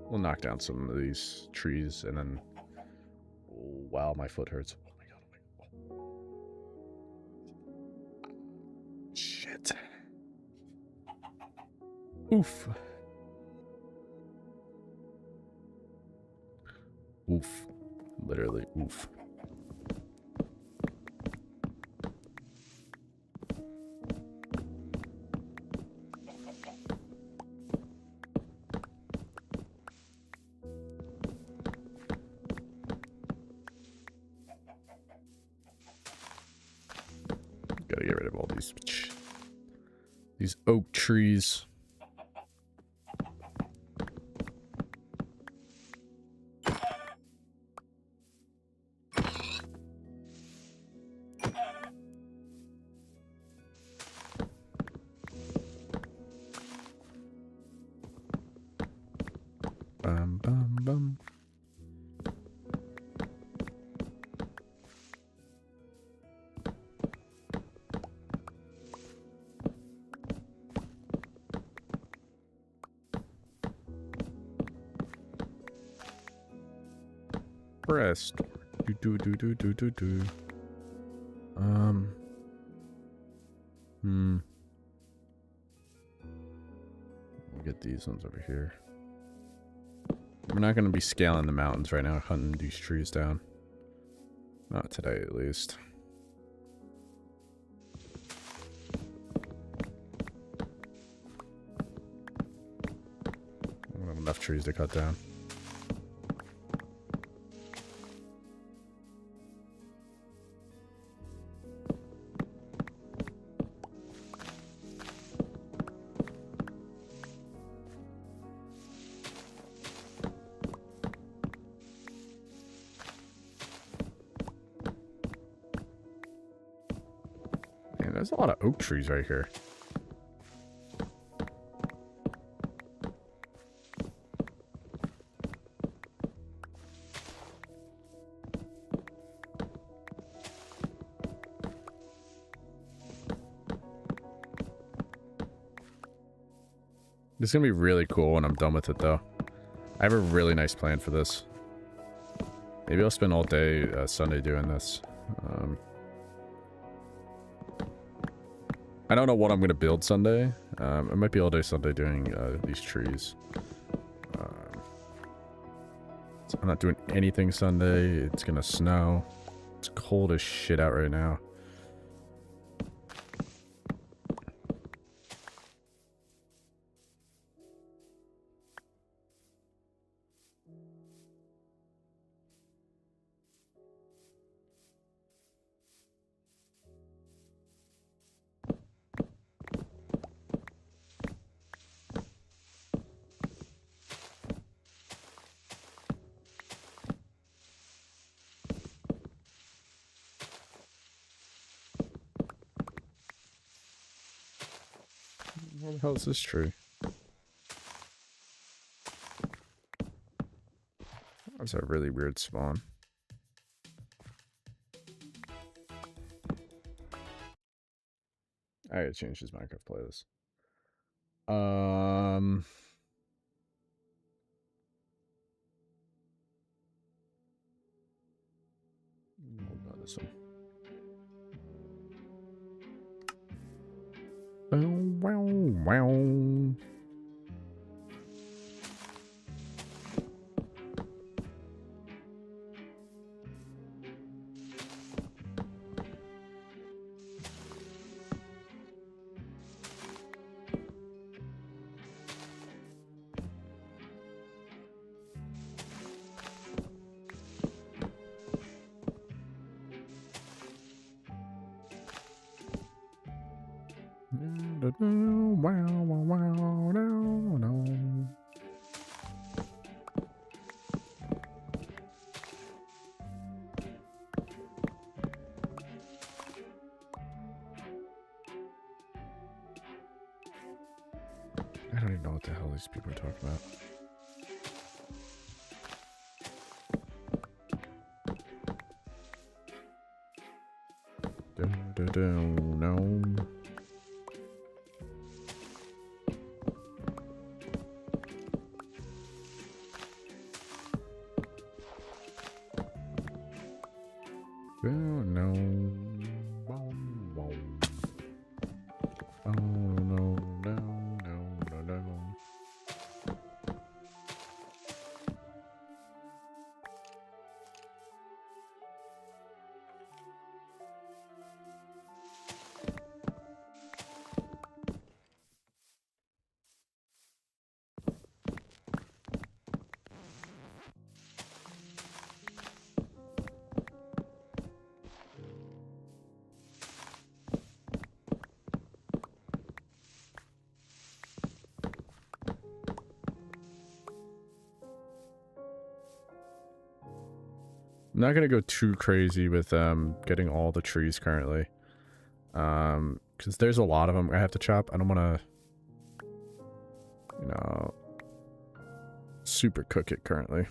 Speaker 1: We'll knock down some of these trees, and then... Oh, wow, my foot hurts. Oh my god, oh my god. Shit. Oof. Oof. Literally, oof. Gotta get rid of all these oak trees. Bum, bum, bum. Pressed. Do. We'll get these ones over here. We're not going to be scaling the mountains right now, hunting these trees down. Not today, at least. I don't have enough trees to cut down. There's a lot of oak trees right here. This is going to be really cool when I'm done with it, though. I have a really nice plan for this. Maybe I'll spend all day Sunday doing this. I don't know what I'm going to build Sunday. It might be all day Sunday doing these trees. So I'm not doing anything Sunday. It's going to snow. It's cold as shit out right now. Where the hell is this tree? That's a really weird spawn. I gotta change this Minecraft playlist. Not this one. Wow, wow, wow. I don't even know what the hell these people are talking about. No. I'm not gonna go too crazy with getting all the trees currently, because there's a lot of them I have to chop. I don't want to, you know, super cook it currently.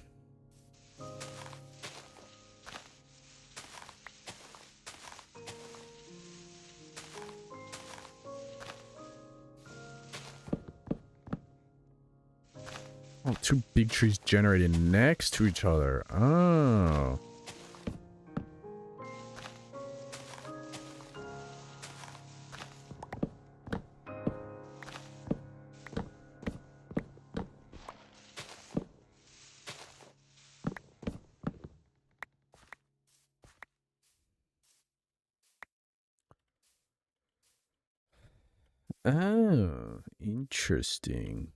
Speaker 1: Oh, two big trees generated next to each other. Oh. Oh, interesting.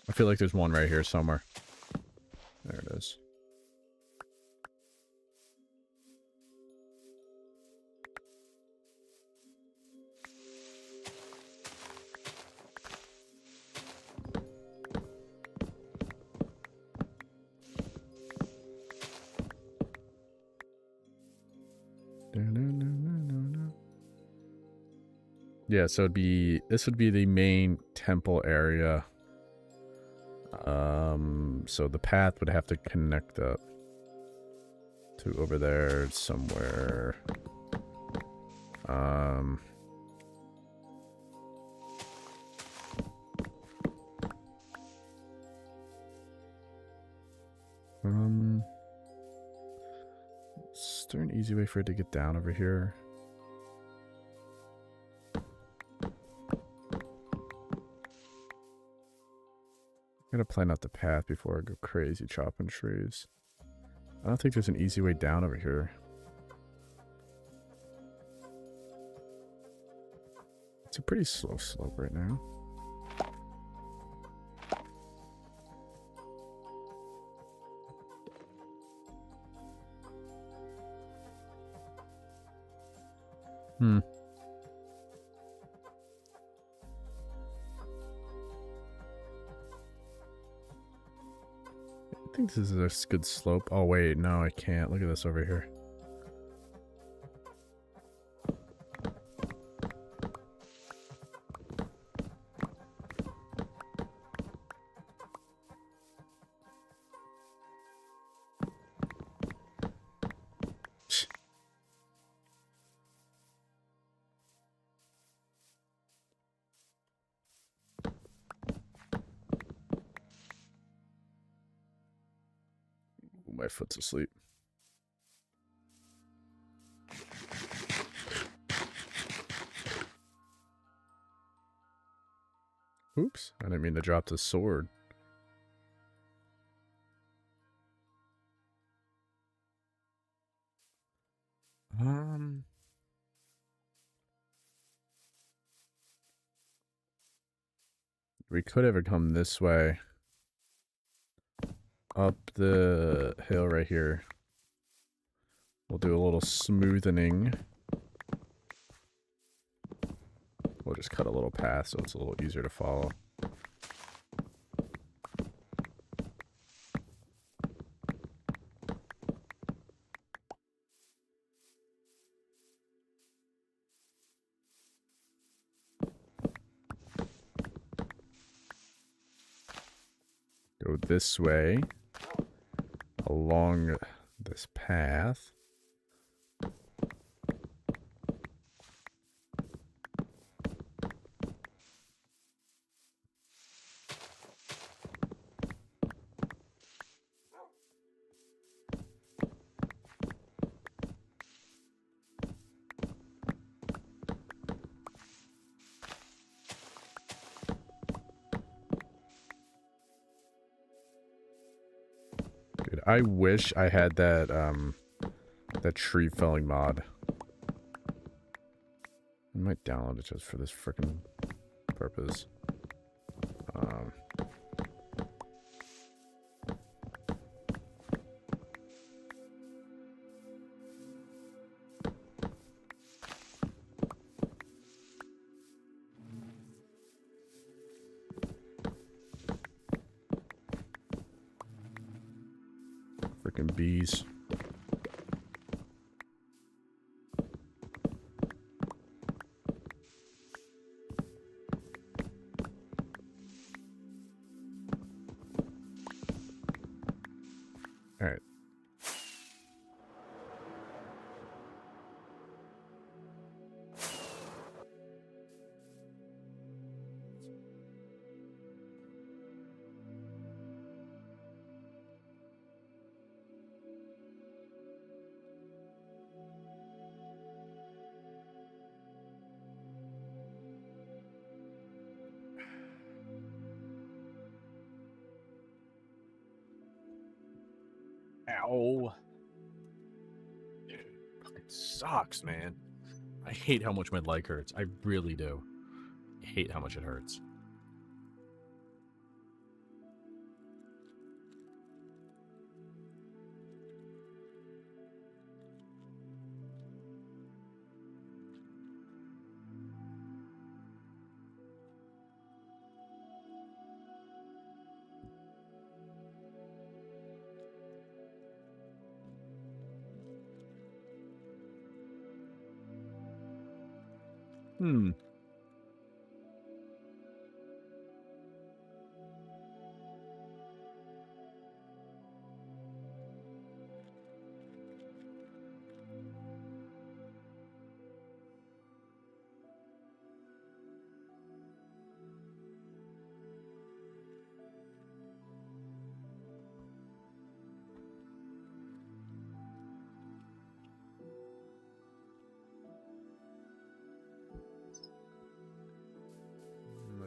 Speaker 1: I feel like there's one right here somewhere. There it is. Yeah, so this would be the main temple area. So the path would have to connect up to over there somewhere. Is there an easy way for it to get down over here? I'm gonna plan out the path before I go crazy chopping trees. I don't think there's an easy way down over here. It's a pretty slow slope right now. I think this is a good slope. Oh wait, no, I can't. Look at this over here. My foot's asleep. Oops, I didn't mean to drop the sword. We could have come this way. Up the hill right here. We'll do a little smoothening. We'll just cut a little path so it's a little easier to follow. Go this way. Along this path. Dude, I wish I had that that tree felling mod. I might download it just for this freaking purpose. Freaking bees. All right. Ow. Dude, fucking sucks, man. I hate how much my leg hurts. I really do. I hate how much it hurts.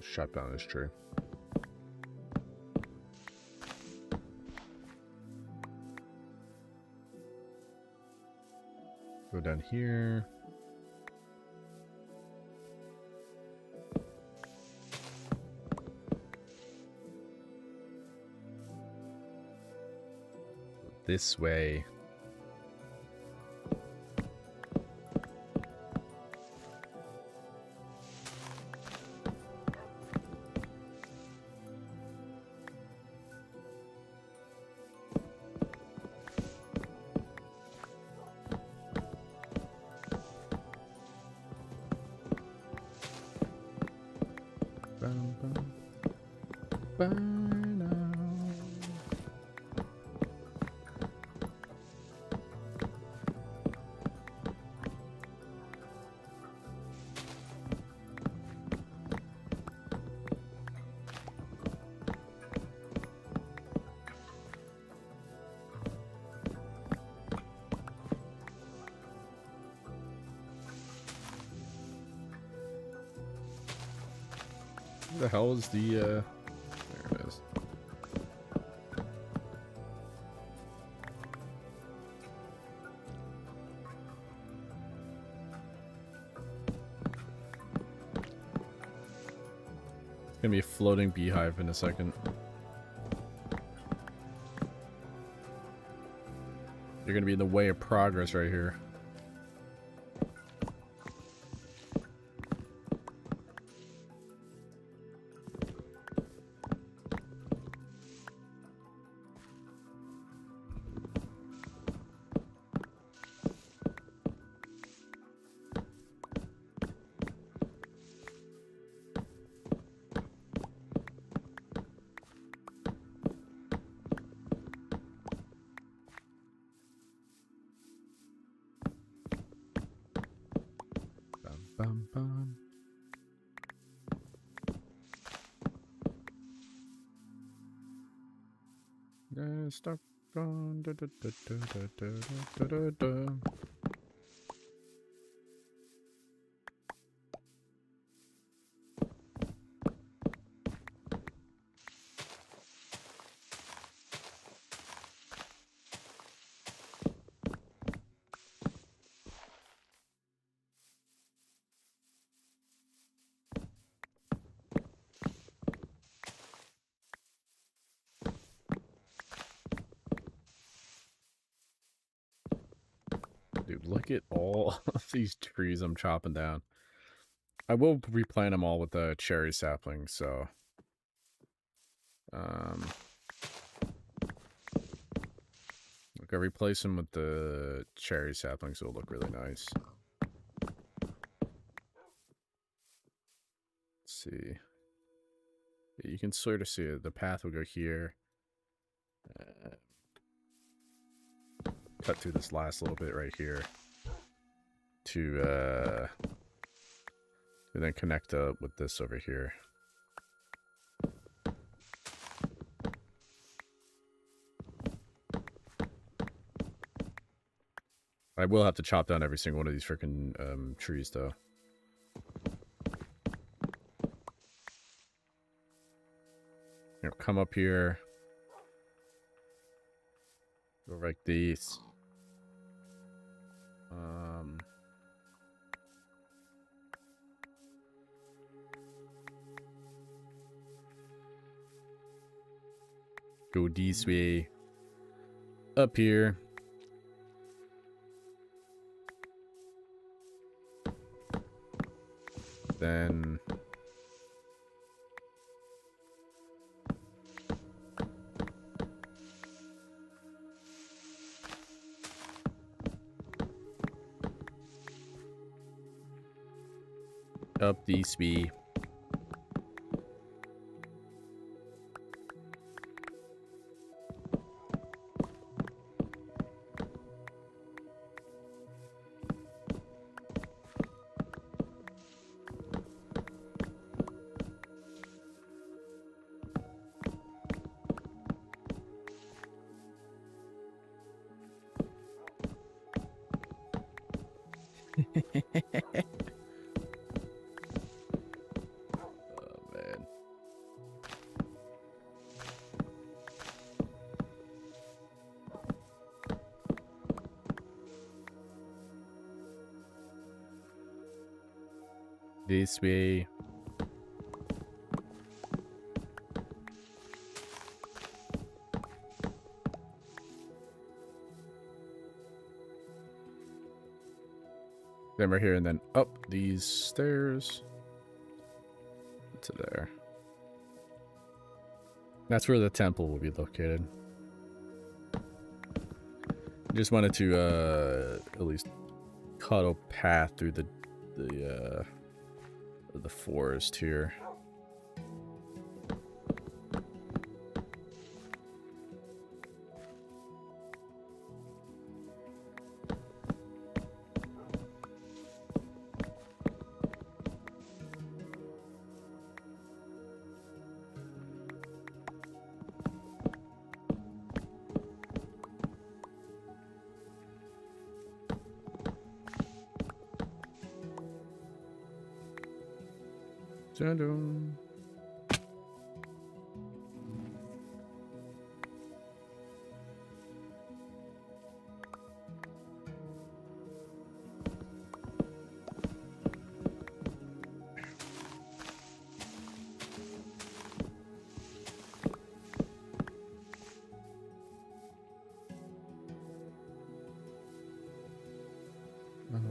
Speaker 2: Let's chop down this tree. Go down here. This way. Bum, bum. Bye now. Where the hell is the, there it is. It's gonna be a floating beehive in a second. You're gonna be in the way of progress right here. Bum, bum. Stuck on da, da, da, da, da, da, da, da, da. Dude, look at all of these trees I'm chopping down. I will replant them all with the cherry sapling, so... Look, I replace them with the cherry saplings, so it'll look really nice. Let's see. Yeah, you can sort of see it. The path will go here. Cut through this last little bit right here. To then connect up with this over here. I will have to chop down every single one of these freaking trees, though. You know, come up here. Go like these. Go this way. Up here. Then... up this way. Oh, man. This way. Then we're here and then up these stairs to there. That's where the temple will be located. Just wanted to at least cut a path through the forest here. Dun-dun.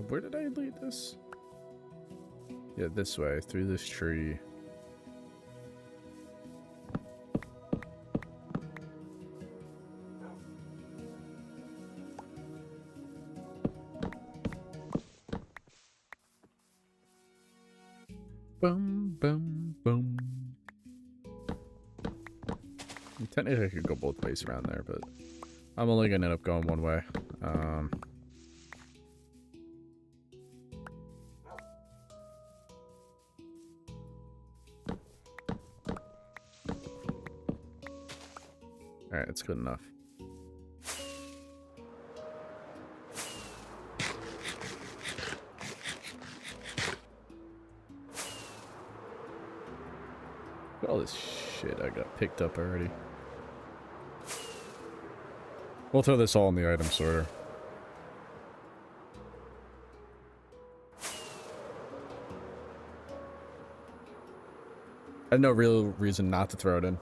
Speaker 2: Where did I lead this? Yeah, this way, through this tree. Boom, boom, boom. Technically, I could go both ways around there, but I'm only gonna end up going one way. Alright, that's good enough. All this shit I got picked up already. We'll throw this all in the item sorter. I have no real reason not to throw it in.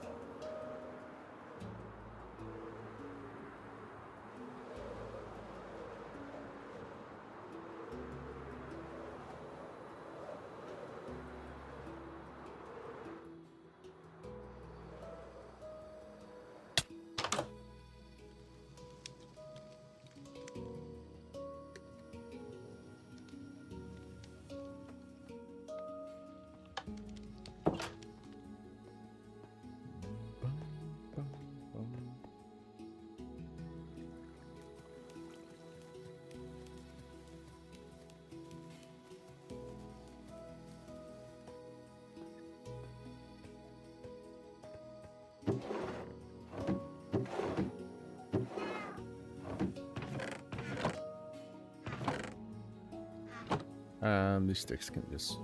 Speaker 2: These sticks can just...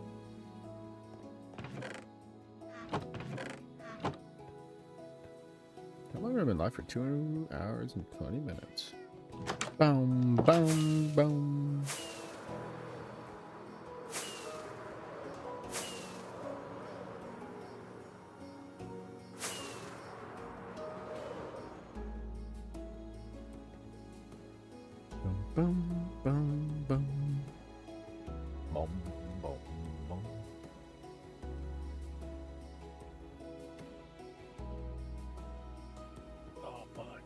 Speaker 2: How long have I been live for? 2 hours and 20 minutes. Boom, boom, boom. Boom, boom, boom, boom. Boom, boom, boom. Oh, fuck.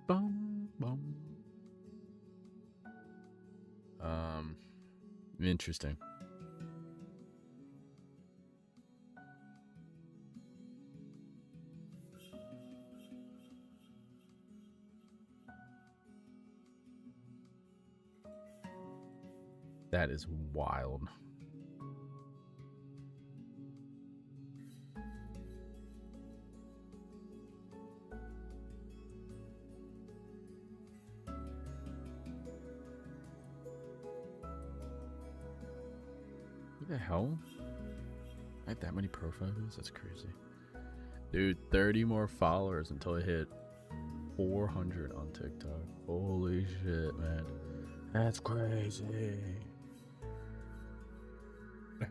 Speaker 2: Boom, boom. Interesting. That is wild. What the hell? I had that many profiles? That's crazy. Dude, 30 more followers until I hit 400 on TikTok. Holy shit, man. That's crazy.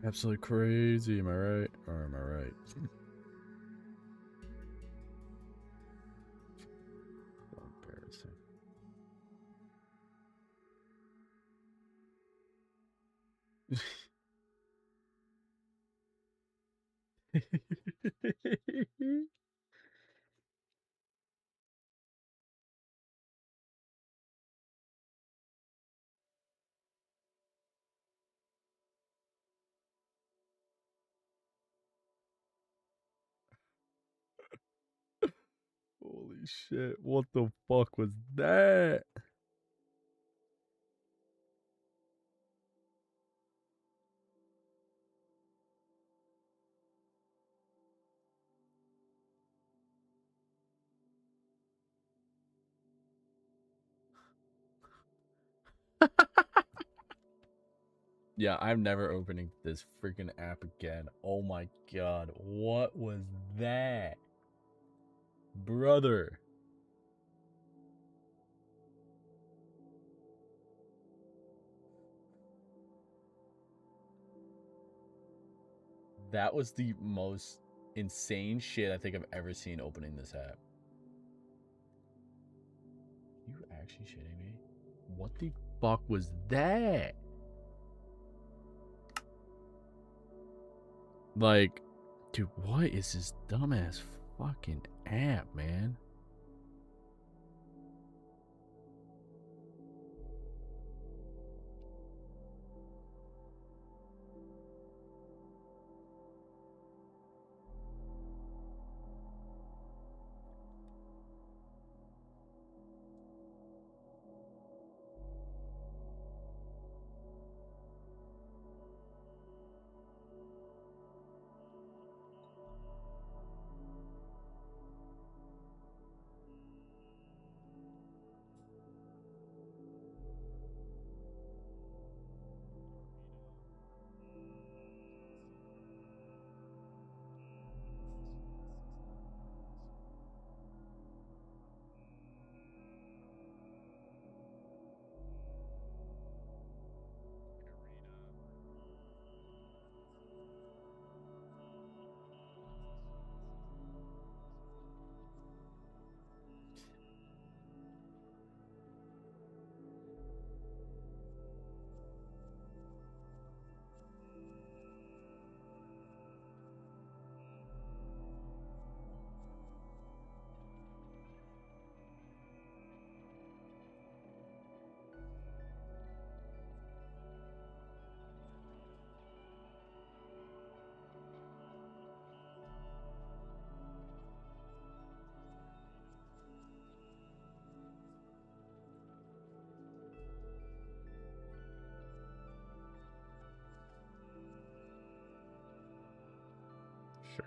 Speaker 2: Absolutely crazy, am I right? Or am I right? Embarrassing. Holy shit, what the fuck was that? Yeah, I'm never opening this freaking app again. Oh my god, what was that? Brother. That was the most insane shit I think I've ever seen opening this app. You actually shitting me? What the fuck was that? Like, dude, what is this dumbass fucking app, man?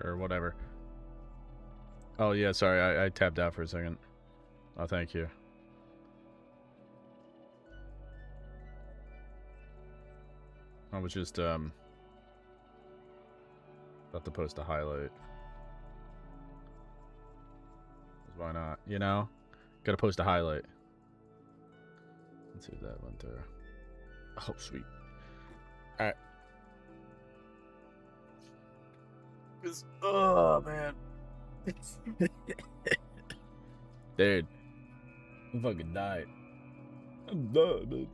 Speaker 2: Sure, whatever. Oh, yeah, sorry, I tapped out for a second. Oh, thank you. I was just, about to post a highlight. Why not? You know? Gotta post a highlight. Let's see if that went through. Oh, sweet. Alright. Oh, man. Dude. I fucking died. I'm done, dude.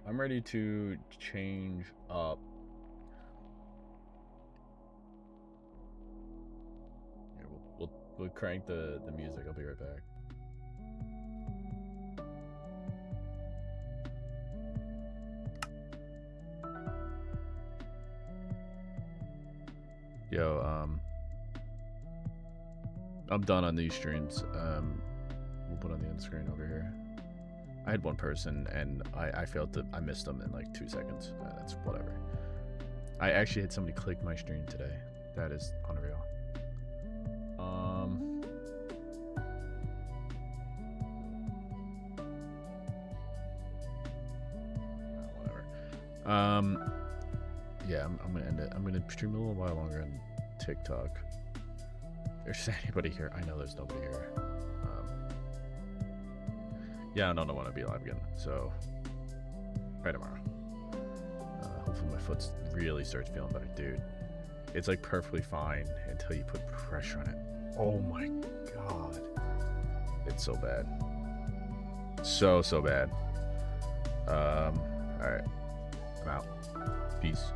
Speaker 2: I'm ready to change up. Here, we'll crank the music. I'll be right back. Yo, I'm done on these streams. We'll put on the end screen over here. I had one person and I failed to, I missed them in like 2 seconds. That's whatever. I actually had somebody click my stream today. That is unreal. Whatever. Yeah, I'm gonna end it. I'm gonna stream a little while longer on TikTok. If there's anybody here, I know there's nobody here. Yeah, I don't want to be live again, so try tomorrow. Hopefully my foot really starts feeling better, dude. It's like perfectly fine until you put pressure on it. Oh my god, it's so bad, so bad. All right, I'm out. Peace.